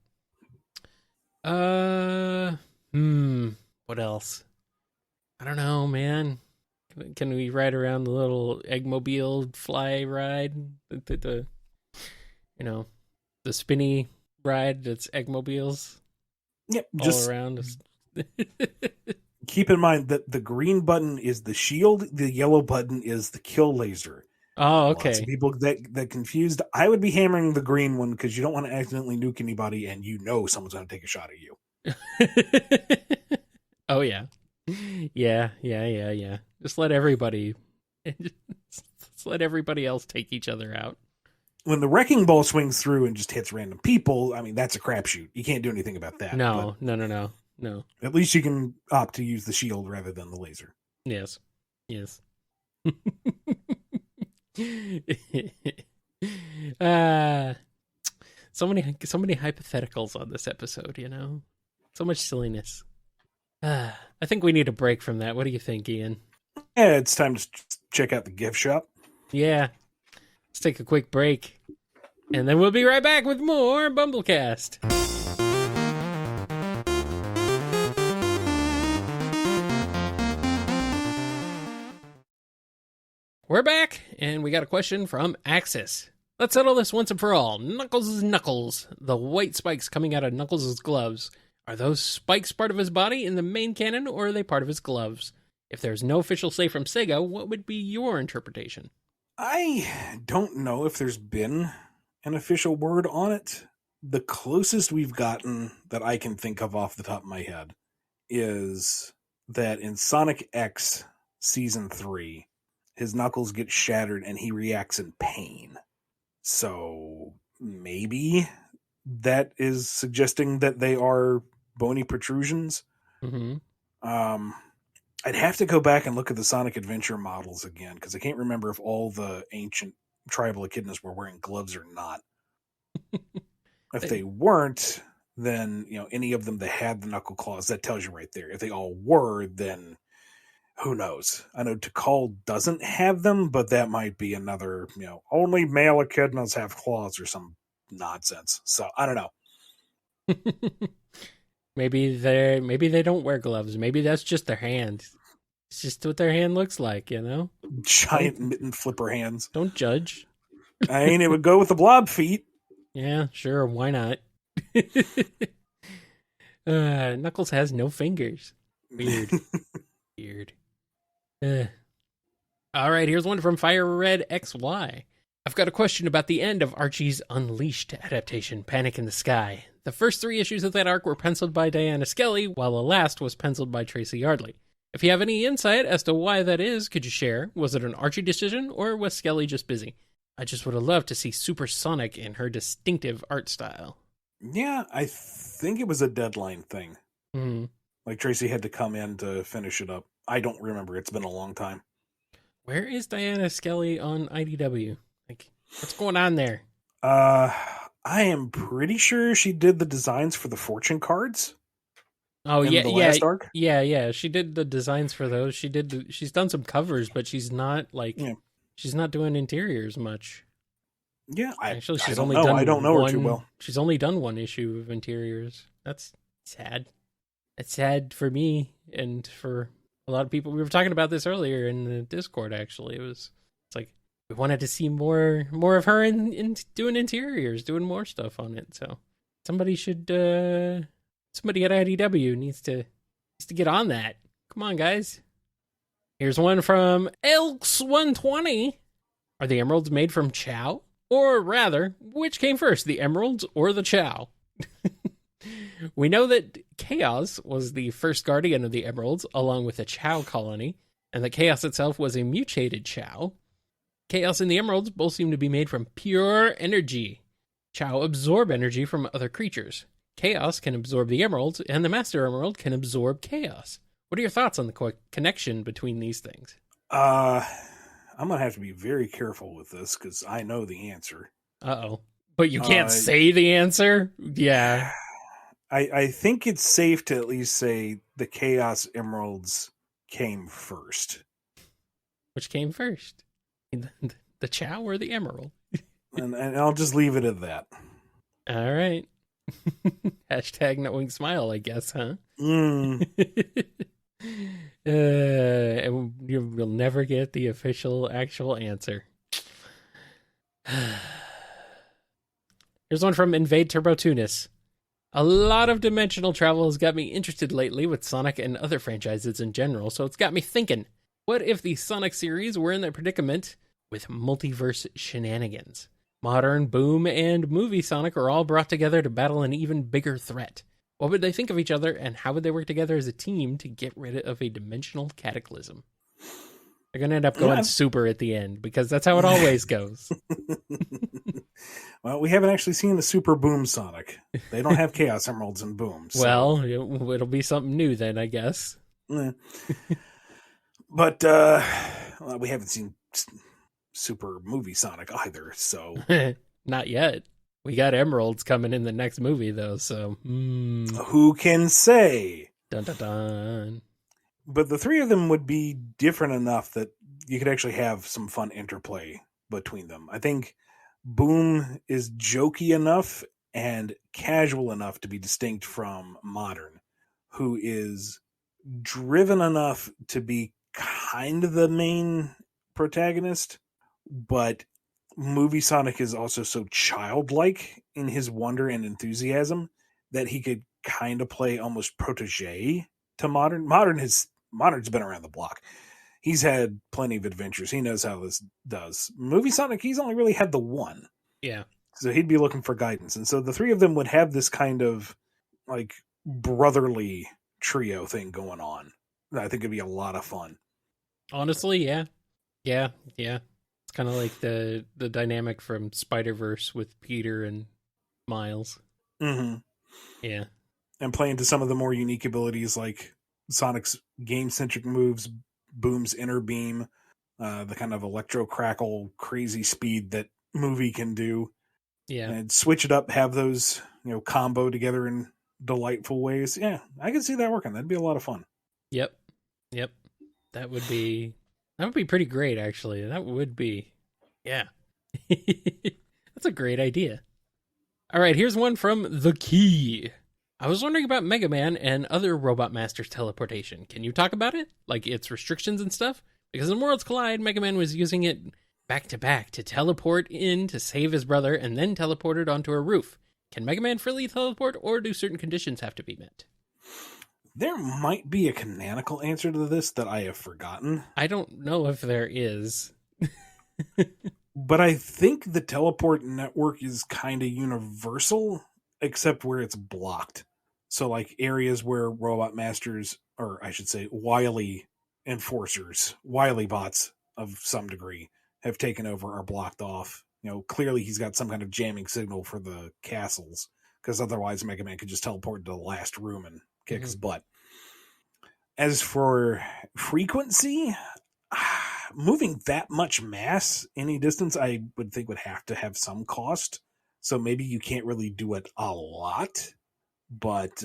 What else? I don't know, man. Can we ride around the little Eggmobile fly ride? The spinny ride that's Eggmobiles? Yep, all around. Keep in mind that the green button is the shield, the yellow button is the kill laser. Oh, Lots okay. of people that confused. I would be hammering the green one because you don't want to accidentally nuke anybody, and someone's going to take a shot at you. Oh yeah. Yeah. Just let everybody else take each other out. When the wrecking ball swings through and just hits random people, I mean, that's a crapshoot. You can't do anything about that. No. At least you can opt to use the shield rather than the laser. Yes. So many hypotheticals on this episode, so much silliness. I think we need a break from that. What do you think, Ian? Yeah, it's time to check out the gift shop. Yeah, let's take a quick break, and then we'll be right back with more BumbleKast. We're back, and we got a question from Axis. Let's settle this once and for all. Knuckles' knuckles. The white spikes coming out of Knuckles' gloves. Are those spikes part of his body in the main canon, or are they part of his gloves? If there's no official say from Sega, what would be your interpretation? I don't know if there's been an official word on it. The closest we've gotten that I can think of off the top of my head is that in Sonic X Season 3, his knuckles get shattered and he reacts in pain. So maybe that is suggesting that they are bony protrusions. Mm-hmm. I'd have to go back and look at the Sonic Adventure models again, because I can't remember if all the ancient tribal echidnas were wearing gloves or not. If they weren't, then any of them that had the knuckle claws, that tells you right there. If they all were, then who knows? I know Tikal doesn't have them, but that might be another, only male echidnas have claws or some nonsense. So I don't know. Maybe they don't wear gloves. Maybe that's just their hand. It's just what their hand looks like, Giant mitten flipper hands. Don't judge. I mean, it would go with the blob feet. Yeah, sure. Why not? Knuckles has no fingers. Weird. Weird. All right, here's one from Fire Red XY. I've got a question about the end of Archie's Unleashed adaptation, Panic in the Sky. The first 3 issues of that arc were penciled by Diana Skelly, while the last was penciled by Tracy Yardley. If you have any insight as to why that is, could you share? Was it an Archie decision, or was Skelly just busy? I just would have loved to see Supersonic in her distinctive art style. Yeah, I think it was a deadline thing. Mm-hmm. Like Tracy had to come in to finish it up. I don't remember. It's been a long time. Where is Diana Skelly on IDW? Like, what's going on there? I am pretty sure she did the designs for the fortune cards. Oh yeah, the last arc. Yeah. She did the designs for those. She's done some covers, but she's not she's not doing interiors much. Yeah, actually, she's I only don't know. done. I don't know her too well. She's only done 1 issue of interiors. That's sad. It's sad for me and for a lot of people. We were talking about this earlier in the Discord. Actually, it's like we wanted to see more of her in doing interiors, doing more stuff on it. So somebody at IDW needs to get on that. Come on, guys. Here's one from Elks120. Are the emeralds made from Chow? Or rather, which came first, the emeralds or the Chow? We know that Chaos was the first guardian of the emeralds, along with the Chow colony, and that Chaos itself was a mutated Chow. Chaos and the emeralds both seem to be made from pure energy. Chow absorb energy from other creatures. Chaos can absorb the emeralds, and the Master Emerald can absorb Chaos. What are your thoughts on the connection between these things? I'm going to have to be very careful with this, because I know the answer. Uh-oh. But you can't say the answer? Yeah. I think it's safe to at least say the Chaos Emeralds came first. Which came first? The Chow or the Emerald? and I'll just leave it at that. All right. Hashtag knowing smile, I guess, huh? And you'll never get the official, actual answer. Here's one from Invade Turbo Tunis. A lot of dimensional travel has got me interested lately with Sonic and other franchises in general, so it's got me thinking, what if the Sonic series were in that predicament with multiverse shenanigans? Modern, Boom, and movie Sonic are all brought together to battle an even bigger threat. What would they think of each other, and how would they work together as a team to get rid of a dimensional cataclysm? They're going to end up going super at the end, because that's how it always goes. Well, we haven't actually seen the Super Boom Sonic. They don't have Chaos Emeralds in Boom. So. Well, it'll be something new then, I guess. But we haven't seen Super Movie Sonic either, so... Not yet. We got Emeralds coming in the next movie, though, so... Who can say? Dun, dun, dun. But the three of them would be different enough that you could actually have some fun interplay between them. I think Boom is jokey enough and casual enough to be distinct from Modern, who is driven enough to be kind of the main protagonist, but Movie Sonic is also so childlike in his wonder and enthusiasm that he could kind of play almost protege to Modern. Modern's been around the block. He's had plenty of adventures. He knows how this does. Movie Sonic, he's only really had the one. Yeah. So he'd be looking for guidance. And so the three of them would have this kind of like brotherly trio thing going on. I think it'd be a lot of fun. Honestly, yeah. Yeah. It's kind of like the dynamic from Spider-Verse with Peter and Miles. Mm-hmm. Yeah. And playing to some of the more unique abilities like Sonic's game-centric moves, Boom's inner beam, the kind of electro crackle crazy speed that Movie can do. Yeah. And switch it up, have those, combo together in delightful ways. Yeah, I can see that working. That'd be a lot of fun. Yep. That would be pretty great, actually. That would be. Yeah. That's a great idea. All right, here's one from The Key. I was wondering about Mega Man and other Robot Masters teleportation. Can you talk about it? Like its restrictions and stuff? Because in Worlds Collide, Mega Man was using it back to back to teleport in to save his brother and then teleported onto a roof. Can Mega Man freely teleport, or do certain conditions have to be met? There might be a canonical answer to this that I have forgotten. I don't know if there is. But I think the teleport network is kind of universal, except where it's blocked. So like areas where Robot Masters, or I should say Wily enforcers, Wily bots of some degree, have taken over or blocked off. Clearly he's got some kind of jamming signal for the castles, because otherwise Mega Man could just teleport into the last room and kick his butt. As for frequency, moving that much mass any distance, I would think would have to have some cost. So maybe you can't really do it a lot, but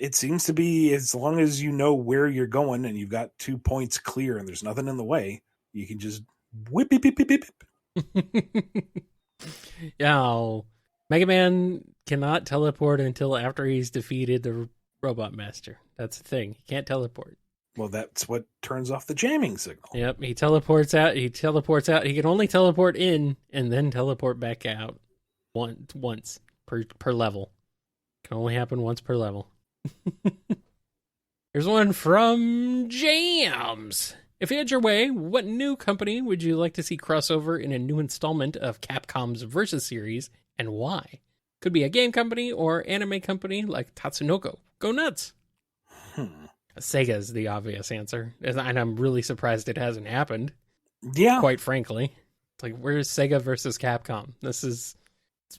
it seems to be, as long as you know where you're going and you've got 2 points clear and there's nothing in the way, you can just whip, beep, beep, beep, beep. Yeah, Mega Man cannot teleport until after he's defeated the Robot Master. That's the thing. He can't teleport. Well, that's what turns off the jamming signal. Yep, he teleports out. He can only teleport in and then teleport back out once per level. Can only happen once per level. Here's one from Jams. If you had your way, what new company would you like to see crossover in a new installment of Capcom's Versus series, and why? Could be a game company or anime company like Tatsunoko. Go nuts! Sega's the obvious answer, and I'm really surprised it hasn't happened. Yeah. Quite frankly. It's like, where's Sega versus Capcom? It's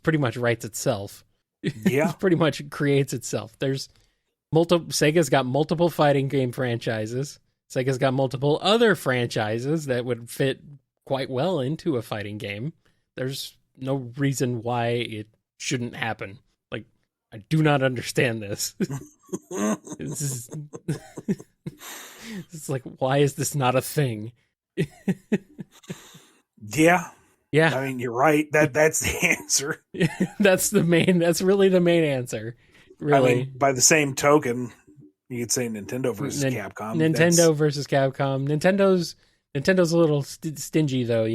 pretty much writes itself. Yeah. It pretty much creates itself. Sega's got multiple fighting game franchises. Sega's got multiple other franchises that would fit quite well into a fighting game. There's no reason why it shouldn't happen. Like, I do not understand this. It's like, why is this not a thing? Yeah. Yeah. I mean, you're right. That's the answer. That's really the main answer. Really. I mean, by the same token, you could say Nintendo versus Capcom. Versus Capcom. Nintendo's a little stingy, though,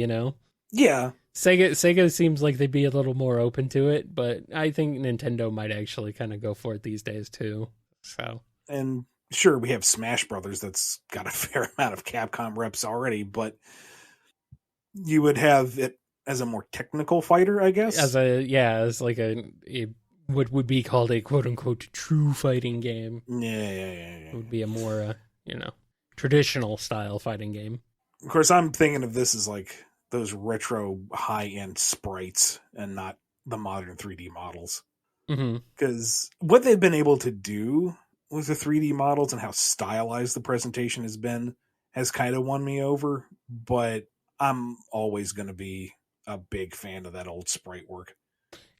Yeah. Sega seems like they'd be a little more open to it, but I think Nintendo might actually kind of go for it these days too. So, And sure, we have Smash Brothers that's got a fair amount of Capcom reps already, but you would have it as a more technical fighter, I guess. as like a what would be called a quote unquote true fighting game. Yeah. It would be a more traditional style fighting game. Of course, I'm thinking of this as like those retro high-end sprites and not the modern 3D models. Because what they've been able to do with the 3D models and how stylized the presentation has been has kind of won me over, but I'm always going to be a big fan of that old sprite work.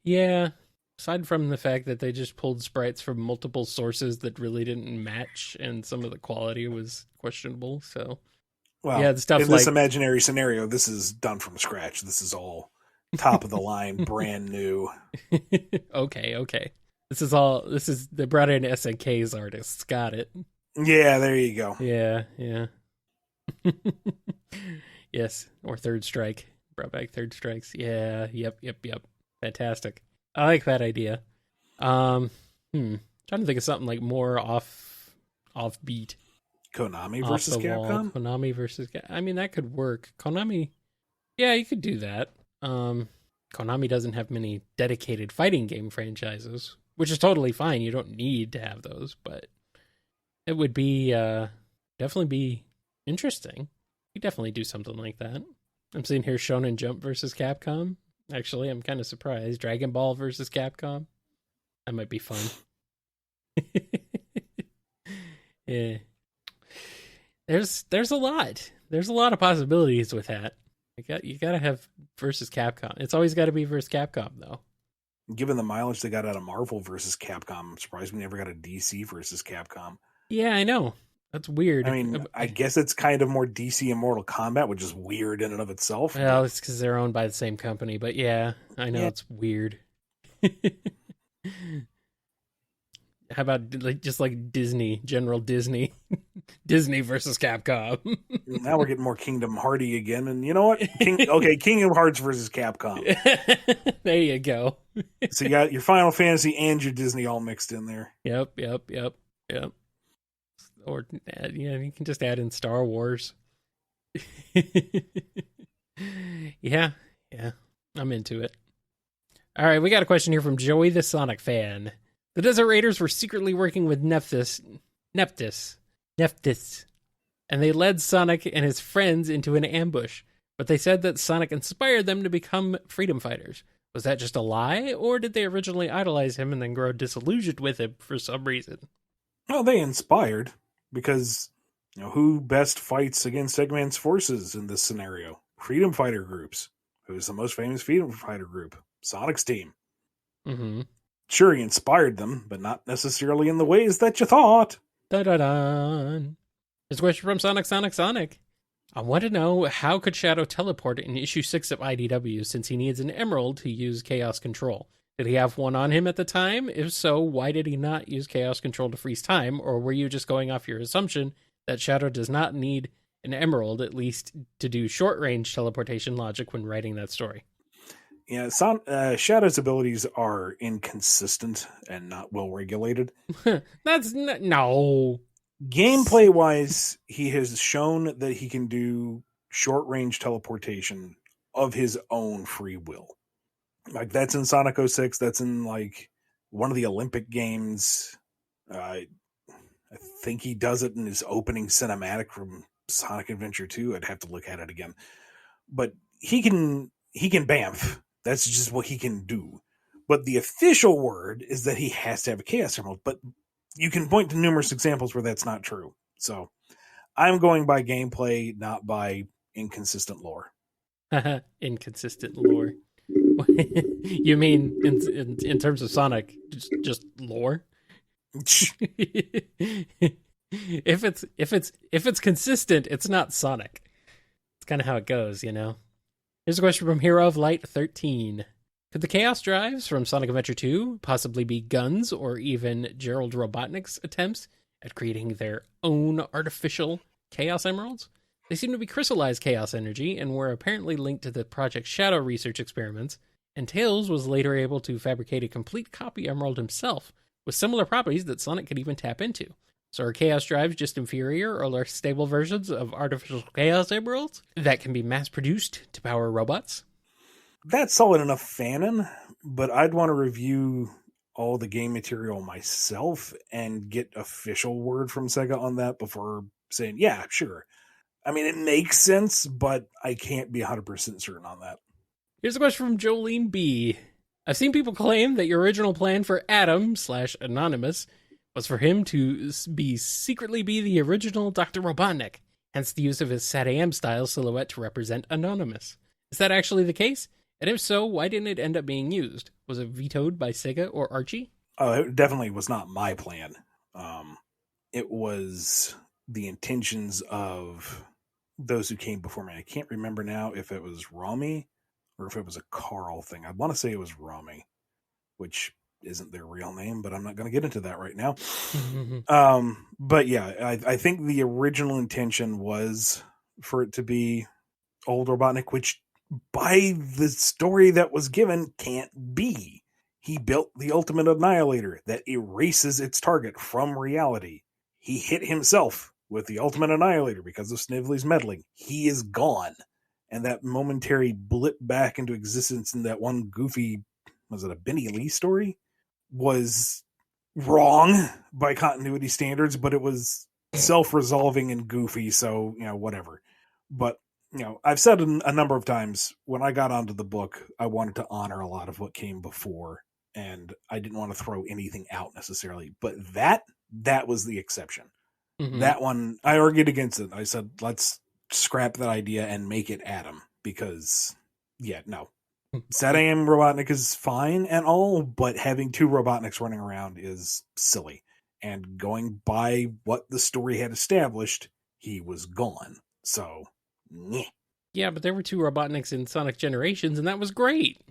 Yeah, aside from the fact that they just pulled sprites from multiple sources that really didn't match and some of the quality was questionable, so... Well, yeah, the stuff in this imaginary scenario, this is done from scratch. This is all top of the line, brand new. Okay. This is they brought in SNK's artists. Got it. Yeah, there you go. Yeah. Yes, or Third Strike. Brought back Third Strikes. Yeah, yep. Fantastic. I like that idea. Trying to think of something like more offbeat. Konami versus Capcom? Konami versus... I mean, that could work. Konami... Yeah, you could do that. Konami doesn't have many dedicated fighting game franchises, which is totally fine. You don't need to have those, but it would be... definitely be interesting. You definitely do something like that. I'm seeing here Shonen Jump versus Capcom. Actually, I'm kind of surprised. Dragon Ball versus Capcom. That might be fun. Yeah. There's a lot. There's a lot of possibilities with that. You gotta have versus Capcom. It's always got to be versus Capcom, though. Given the mileage they got out of Marvel versus Capcom, I'm surprised we never got a DC versus Capcom. Yeah, I know. That's weird. I mean, I guess it's kind of more DC and Mortal Kombat, which is weird in and of itself. Well, it's because they're owned by the same company. But yeah, I know it's weird. How about just like Disney, General Disney, Disney versus Capcom? Now we're getting more Kingdom Hearty again, and you know what? Kingdom Hearts versus Capcom. There you go. So you got your Final Fantasy and your Disney all mixed in there. Yep. Or you can just add in Star Wars. Yeah, I'm into it. All right, we got a question here from Joey the Sonic fan. The Desert Raiders were secretly working with Nephthys, and they led Sonic and his friends into an ambush, but they said that Sonic inspired them to become freedom fighters. Was that just a lie, or did they originally idolize him and then grow disillusioned with him for some reason? Well, they inspired, because who best fights against Eggman's forces in this scenario? Freedom fighter groups. Who's the most famous freedom fighter group? Sonic's team. Mm-hmm. Sure, he inspired them, but not necessarily in the ways that you thought. Da-da-da. Here's a question from Sonic. I want to know, how could Shadow teleport in issue 6 of IDW since he needs an emerald to use Chaos Control? Did he have one on him at the time? If so, why did he not use Chaos Control to freeze time? Or were you just going off your assumption that Shadow does not need an emerald, at least to do short-range teleportation logic when writing that story? Yeah, Shadow's abilities are inconsistent and not well regulated. No. Gameplay-wise, he has shown that he can do short-range teleportation of his own free will. Like, that's in Sonic 06, that's in, like, one of the Olympic games. I think he does it in his opening cinematic from Sonic Adventure 2. I'd have to look at it again. But he can bamf. That's just what he can do. But the official word is that he has to have a Chaos Emerald. But you can point to numerous examples where that's not true. So I'm going by gameplay, not by inconsistent lore. Inconsistent lore. You mean in terms of Sonic, just lore? If it's consistent, it's not Sonic. It's kind of how it goes, Here's a question from Hero of Light 13. Could the Chaos Drives from Sonic Adventure 2 possibly be Guns or even Gerald Robotnik's attempts at creating their own artificial Chaos Emeralds? They seem to be crystallized chaos energy and were apparently linked to the Project Shadow research experiments, and Tails was later able to fabricate a complete copy Emerald himself, with similar properties that Sonic could even tap into. So are Chaos Drives just inferior or less stable versions of artificial Chaos Emeralds that can be mass-produced to power robots? That's solid enough fanon, but I'd want to review all the game material myself and get official word from Sega on that before saying, yeah, sure. I mean, it makes sense, but I can't be 100% certain on that. Here's a question from Jolene B. I've seen people claim that your original plan for Adam/Anonymous was for him to secretly be the original Dr. Robotnik, hence the use of his SatAM style silhouette to represent Anonymous. Is that actually the case? And if so, why didn't it end up being used? Was it vetoed by Sega or Archie? Oh, it definitely was not my plan. It was the intentions of those who came before me. I can't remember now if it was Rami or if it was a Carl thing. I want to say it was Rami, which isn't their real name, but I'm not going to get into that right now. But yeah, I think the original intention was for it to be old Robotnik, which by the story that was given can't be. He built the ultimate annihilator that erases its target from reality. He hit himself with the ultimate annihilator because of Snively's meddling. He is gone. And that momentary blip back into existence in that one goofy, was it a Benny Lee story? Was wrong by continuity standards, but it was self-resolving and goofy, so, whatever. But, I've said a number of times, when I got onto the book, I wanted to honor a lot of what came before, and I didn't want to throw anything out necessarily. But that was the exception. Mm-hmm. That one, I argued against it. I said, let's scrap that idea and make it Adam, because, no. SatAM Robotnik is fine and all, but having two Robotniks running around is silly. And going by what the story had established, he was gone. So, meh. Yeah, but there were two Robotniks in Sonic Generations, and that was great.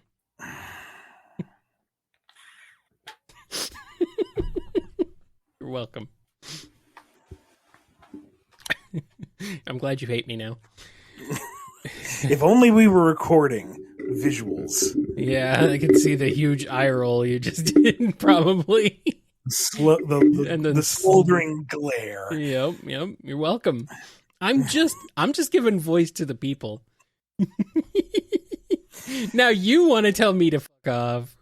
You're welcome. I'm glad you hate me now. If only we were recording visuals. Yeah, I can see the huge eye roll you just did, probably. The smoldering glare. Yep. You're welcome. I'm just giving voice to the people. Now you want to tell me to fuck off.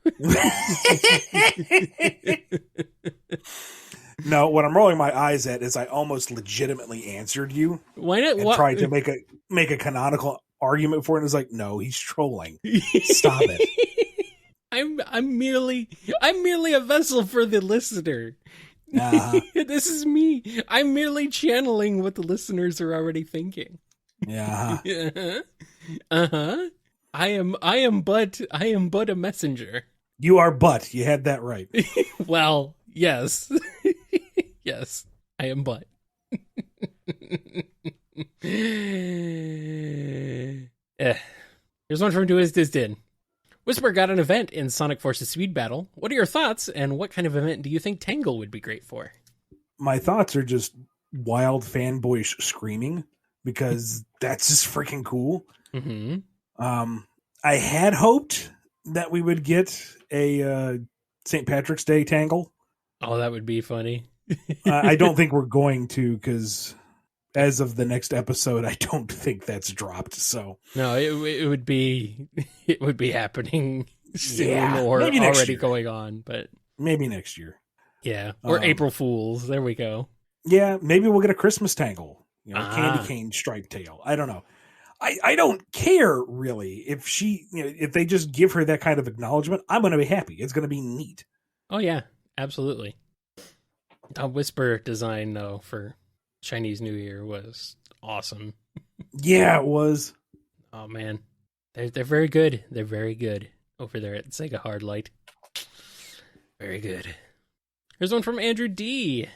No, what I'm rolling my eyes at is I almost legitimately answered you. Why not? And tried to make a canonical argument for it. It's like, no, he's trolling. Stop it. I'm merely a vessel for the listener. Uh-huh. This is me. I'm merely channeling what the listeners are already thinking. Yeah. Uh-huh. I am but a messenger. You are but. You had that right. Well, yes. Yes, I am but. Here's one from Din. Whisper got an event in Sonic Forces Speed Battle. What are your thoughts, and what kind of event do you think Tangle would be great for? My thoughts are just wild fanboyish screaming, because that's just freaking cool. Mm-hmm. I had hoped that we would get a St. Patrick's Day Tangle. Oh, that would be funny. I don't think we're going to, because as of the next episode, I don't think that's dropped. So no, it would be happening soon, or already going on, but maybe next year. Yeah, or April Fools. There we go. Yeah, maybe we'll get a Christmas Tangle. Candy cane striped tail. I don't know. I don't care really if if they just give her that kind of acknowledgement. I'm going to be happy. It's going to be neat. Oh yeah, absolutely. The Whisper design though for Chinese New Year was awesome. Yeah, it was. Oh man, they're very good. They're very good over there at Sega Hardlight. Very good. Here's one from Andrew D.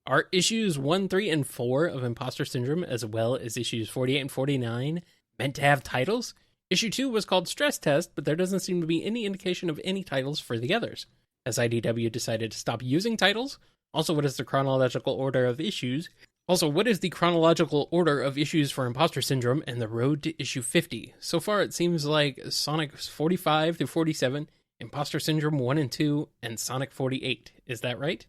Are issues 1, 3, and 4 of Imposter Syndrome, as well as issues 48 and 49, meant to have titles? Issue 2 was called Stress Test, but there doesn't seem to be any indication of any titles for the others. Has IDW decided to stop using titles? Also, what is the chronological order of issues? Also, what is the chronological order of issues for Imposter Syndrome and the road to issue 50? So far, it seems like Sonic 45 through 47, Imposter Syndrome 1 and 2, and Sonic 48. Is that right?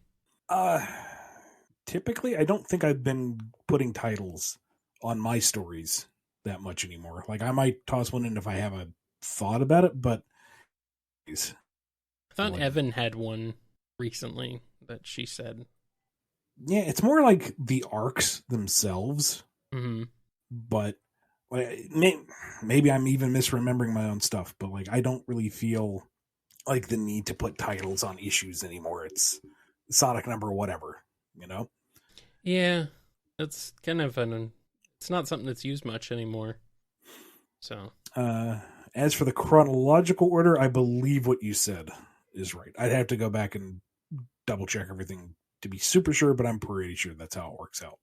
Typically, I don't think I've been putting titles on my stories that much anymore. Like, I might toss one in if I have a thought about it, but I thought Evan had one recently that she said. Yeah, it's more like the arcs themselves. Mm-hmm. But maybe I'm even misremembering my own stuff, but like I don't really feel like the need to put titles on issues anymore. It's Sonic number whatever, you know? Yeah, that's kind of it's not something that's used much anymore. So, as for the chronological order, I believe what you said is right. I'd have to go back and double check everything to be super sure, but I'm pretty sure that's how it works out.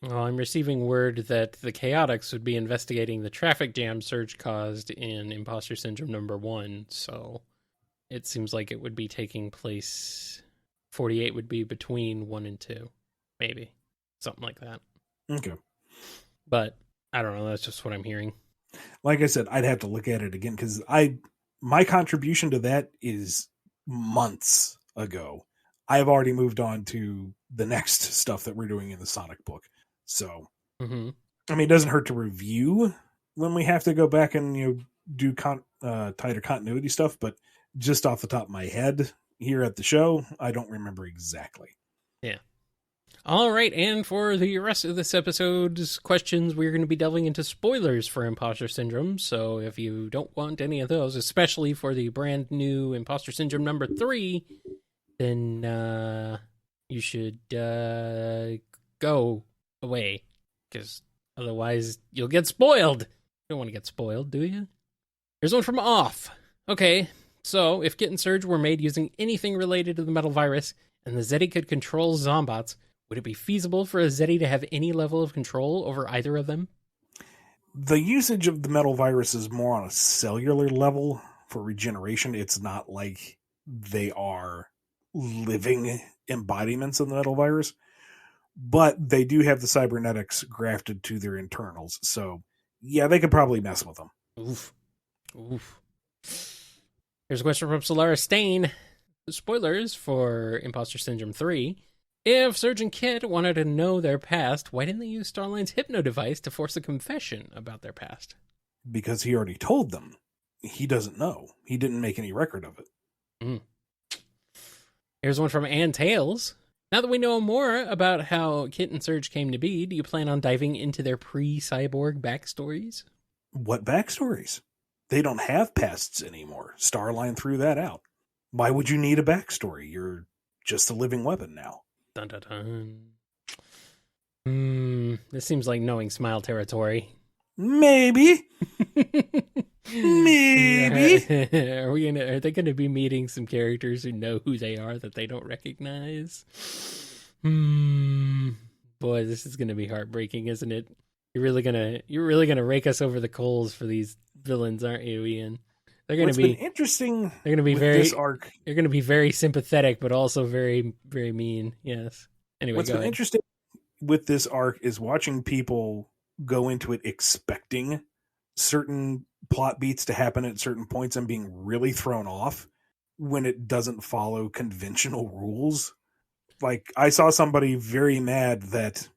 Well, I'm receiving word that the Chaotix would be investigating the traffic jam surge caused in Imposter Syndrome number 1, so it seems like it would be taking place. 48 would be between 1 and 2, maybe. Something like that. Okay. But, I don't know, that's just what I'm hearing. Like I said, I'd have to look at it again, because my contribution to that is months ago. I've already moved on to the next stuff that we're doing in the Sonic book. So, I mean, it doesn't hurt to review when we have to go back and, do tighter continuity stuff, but just off the top of my head here at the show, I don't remember exactly. Yeah. All right, and for the rest of this episode's questions, we're going to be delving into spoilers for Imposter Syndrome, so if you don't want any of those, especially for the brand new Imposter Syndrome number 3, then you should go away, because otherwise you'll get spoiled. You don't want to get spoiled, do you? Here's one from Off. Okay, so if Kit and Surge were made using anything related to the metal virus, and the Zeti could control Zombots, would it be feasible for a Zeti to have any level of control over either of them? The usage of the metal virus is more on a cellular level for regeneration. It's not like they are living embodiments of the metal virus, but they do have the cybernetics grafted to their internals. So, yeah, they could probably mess with them. Oof. Here's a question from Solaris Stain. Spoilers for Imposter Syndrome 3. If Surge and Kit wanted to know their past, why didn't they use Starline's hypno device to force a confession about their past? Because he already told them. He doesn't know. He didn't make any record of it. Here's one from Ann Tails. Now that we know more about how Kit and Surge came to be, do you plan on diving into their pre-cyborg backstories? What backstories? They don't have pasts anymore. Starline threw that out. Why would you need a backstory? You're just a living weapon now. Dun dun dun. This seems like knowing Smile territory. Maybe. Maybe. Are they gonna be meeting some characters who know who they are that they don't recognize? Boy, this is gonna be heartbreaking, isn't it? You're really gonna rake us over the coals for these villains, aren't you, Ian? They're gonna be interesting. They're gonna be this arc. They're gonna be very sympathetic, but also very, very mean. Yes. Anyway, what's been interesting with this arc is watching people go into it expecting certain plot beats to happen at certain points and being really thrown off when it doesn't follow conventional rules. Like, I saw somebody very mad that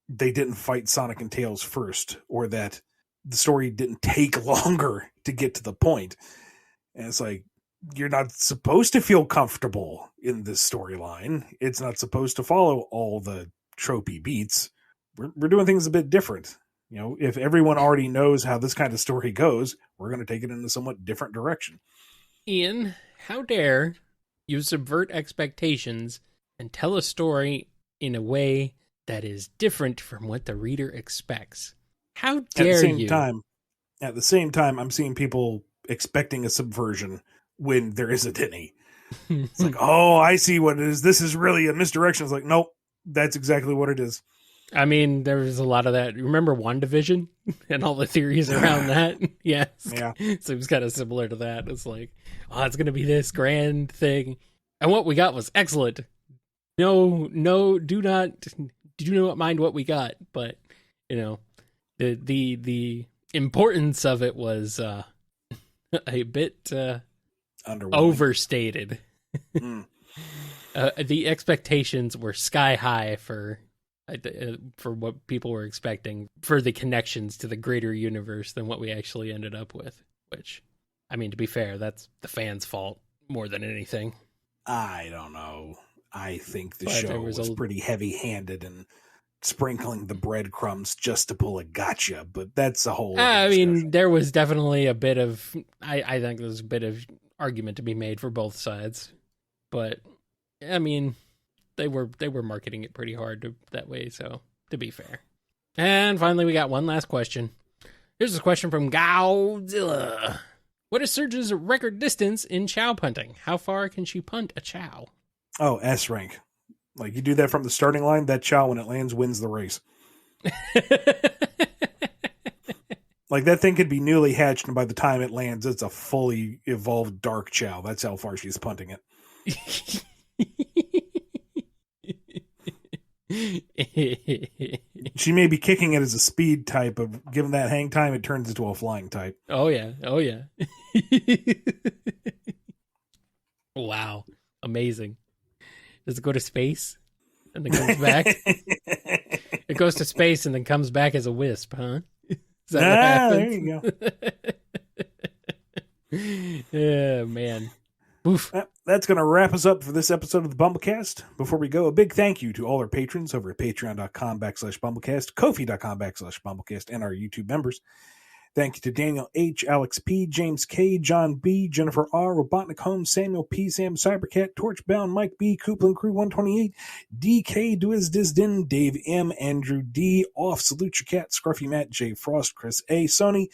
they didn't fight Sonic and Tails first, or that the story didn't take longer to get to the point. And it's like, you're not supposed to feel comfortable in this storyline. It's not supposed to follow all the tropey beats. We're doing things a bit different. If everyone already knows how this kind of story goes, we're going to take it in a somewhat different direction. Ian, how dare you subvert expectations and tell a story in a way that is different from what the reader expects? How dare you? At the same time, I'm seeing people expecting a subversion when there isn't any. It's like, oh, I see what it is. This is really a misdirection. It's like, nope, that's exactly what it is. I mean, there was a lot of that. Remember WandaVision and all the theories around that? Yes. Yeah. Seems kind of similar to that. It's like, oh, it's going to be this grand thing. And what we got was excellent. No, do not do not mind what we got, but the importance of it was a bit Underwhelming. overstated. The expectations were sky high for what people were expecting for the connections to the greater universe than what we actually ended up with. Which, I mean, to be fair, that's the fans' fault more than anything. I don't know. I think the show was pretty heavy-handed and sprinkling the breadcrumbs just to pull a gotcha, but that's a whole other discussion. mean, there was definitely a bit of I think there's a bit of argument to be made for both sides, but I mean, they were marketing it pretty hard that way, so to be fair. And finally, we got one last question. Here's a question from Godzilla. What is Surge's record distance in chow punting? How far can she punt a chow? Oh, S rank. Like, you do that from the starting line, that chow, when it lands, wins the race. Like, that thing could be newly hatched, and by the time it lands, it's a fully evolved dark chow. That's how far she's punting it. She may be kicking it as a speed type, but given that hang time, it turns into a flying type. Oh yeah. Wow. Amazing. Does it go to space and then comes back? It goes to space and then comes back as a wisp, huh? Is that what happens? There you go. Yeah, man. Oof. That's going to wrap us up for this episode of the BumbleKast. Before we go, a big thank you to all our patrons over at patreon.com/BumbleKast, Ko-fi.com/BumbleKast, and our YouTube members. Thank you to Daniel H., Alex P., James K., John B., Jennifer R., Robotnik Holmes, Samuel P., Sam Cybercat, Torchbound, Mike B., Coupland Crew 128, DK, Duiz Dizdin, Dave M., Andrew D., Off, Salute Your Cat, Scruffy Matt, J. Frost, Chris A., Sony,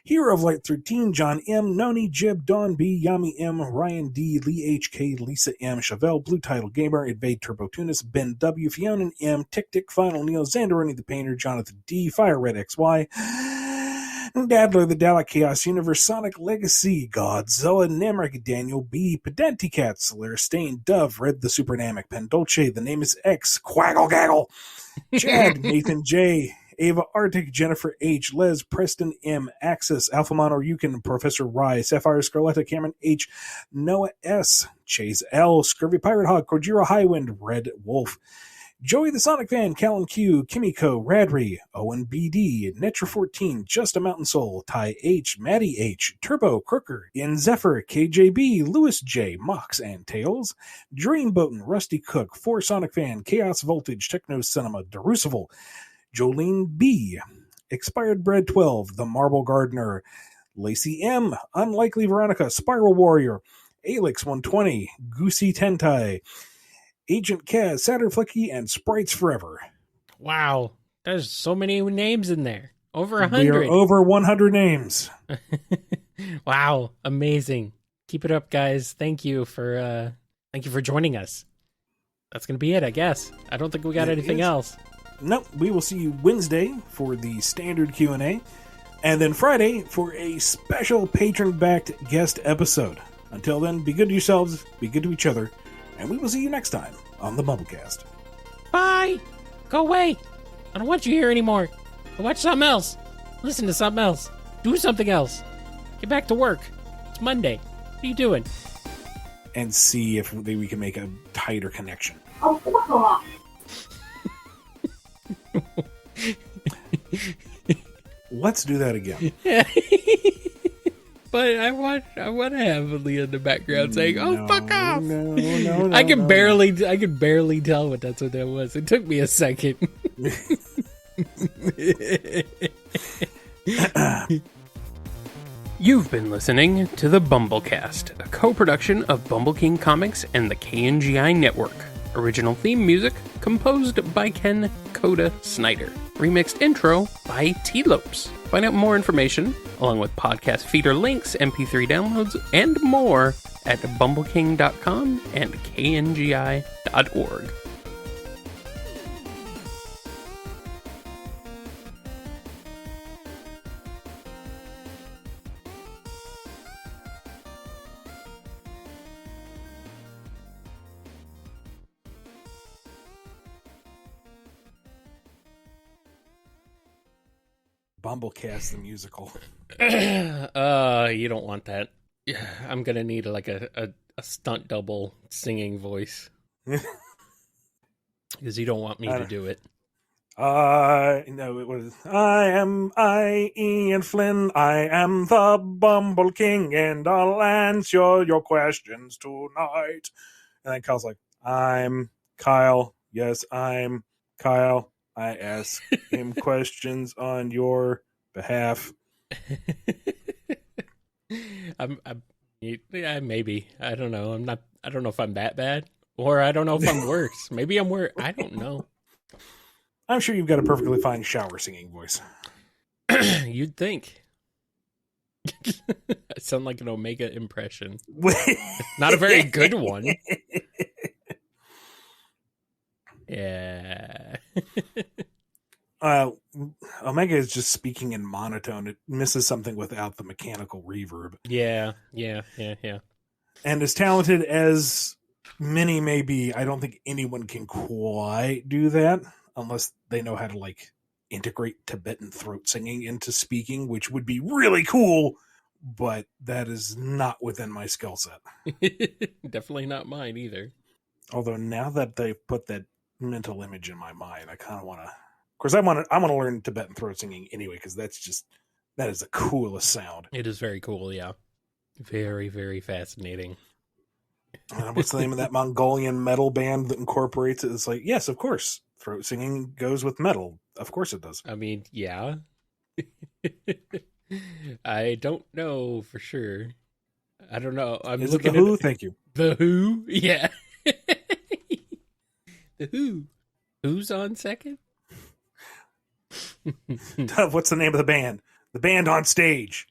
Hero of Light 13, John M., Noni, Jib, Don B., Yami M., Ryan D., Lee HK, Lisa M., Chevelle, Blue Title Gamer, Invade Turbo Tunis, Ben W., Fiona M., Tick Tick, Final Neil, Xanderoni the Painter, Jonathan D., Fire Red XY, Dadler, the Dalek Chaos Universe, Sonic Legacy, Godzilla, Namric, Daniel B., Pedenti Cat, Solaire Stain, Dove, Red the Superdynamic, Pendolce, The Name is X, Quaggle Gaggle, Chad, Nathan J., Ava Arctic, Jennifer H., Les, Preston M., Axis, Alphamon Oryukin, Professor Rye, Sapphire Scarletta, Cameron H., Noah S., Chase L., Scurvy Pirate Hawk, Kojiro Highwind, Red Wolf, Joey the Sonic Fan, Callan Q, Kimiko, Radry, Owen BD, Netra 14, Just a Mountain Soul, Ty H, Maddie H, Turbo, Crooker, Ian Zephyr, KJB, Lewis J, Mox and Tails, Dreamboatin, Rusty Cook, 4 Sonic Fan, Chaos Voltage, Techno Cinema, Derucival, Jolene B, Expired Bread 12, The Marble Gardener, Lacey M, Unlikely Veronica, Spiral Warrior, Alix 120, Goosey Tentai, Agent Kaz, Saturn Flicky, and Sprites Forever. Wow. There's so many names in there. Over 100. We are over 100 names. Wow. Amazing. Keep it up, guys. Thank you for joining us. That's going to be it, I guess. I don't think we got anything else. Nope. We will see you Wednesday for the standard Q&A, and then Friday for a special patron-backed guest episode. Until then, be good to yourselves, be good to each other, and we will see you next time on the BumbleKast. Bye! Go away! I don't want you here anymore. Go watch something else. Listen to something else. Do something else. Get back to work. It's Monday. What are you doing? And see if we can make a tighter connection. Oh, fuck off! Let's do that again. But I want to have Leah in the background saying, "Oh, fuck off!" No, I can barely tell what that was. It took me a second. You've been listening to the BumbleKast, a co-production of Bumble King Comics and the KNGI Network. Original theme music composed by Ken Coda Snyder. Remixed intro by T-Lopes. Find out more information, along with podcast feeder links, MP3 downloads, and more at bumbleking.com and kngi.org. BumbleKast the musical. You don't want that. Yeah, I'm gonna need like a stunt double singing voice because you don't want me to do it. No, it was I, Ian Flynn. I am the Bumble King, and I'll answer your questions tonight. And then Kyle's like, I'm Kyle. Yes, I'm Kyle. I ask him questions on your behalf. Yeah, maybe. I don't know. I don't know if I'm that bad, or I don't know if I'm worse. Maybe I'm worse. I don't know. I'm sure you've got a perfectly fine shower singing voice. You'd think. I sound like an Omega impression. Not a very good one. Yeah. Omega is just speaking in monotone. It misses something without the mechanical reverb. Yeah. And as talented as many may be, I don't think anyone can quite do that unless they know how to like integrate Tibetan throat singing into speaking, which would be really cool, but that is not within my skill set. Definitely not mine either. Although now that they've put that mental image in my mind, I kind of want to. Of course, I want to learn Tibetan throat singing anyway, because that is the coolest sound. It is very cool, yeah. Very, very fascinating. What's the name of that Mongolian metal band that incorporates it? It's like, yes, of course, throat singing goes with metal. Of course it does. I mean, yeah. I don't know for sure. I don't know. Is it The Who? Thank you. The Who? Yeah. The Who. Who's on second? What's the name of the band? The band on stage.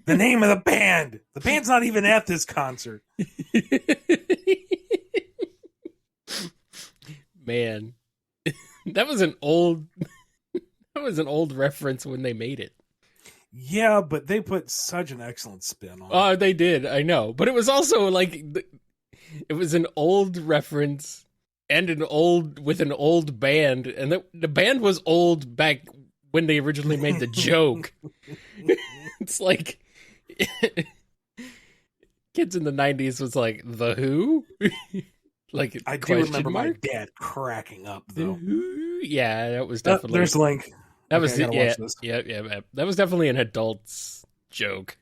The name of the band. The band's not even at this concert. Man, that was an old reference when they made it. Yeah, but they put such an excellent spin on it. Oh, they did. I know, but it was also like it was an old reference and an old band, and the band was old back when they originally made the joke. It's like kids in the 90s was like, The Who? Like, I do remember my dad cracking up though. Yeah, that was definitely there's Link. That was yeah. That was definitely an adult's joke.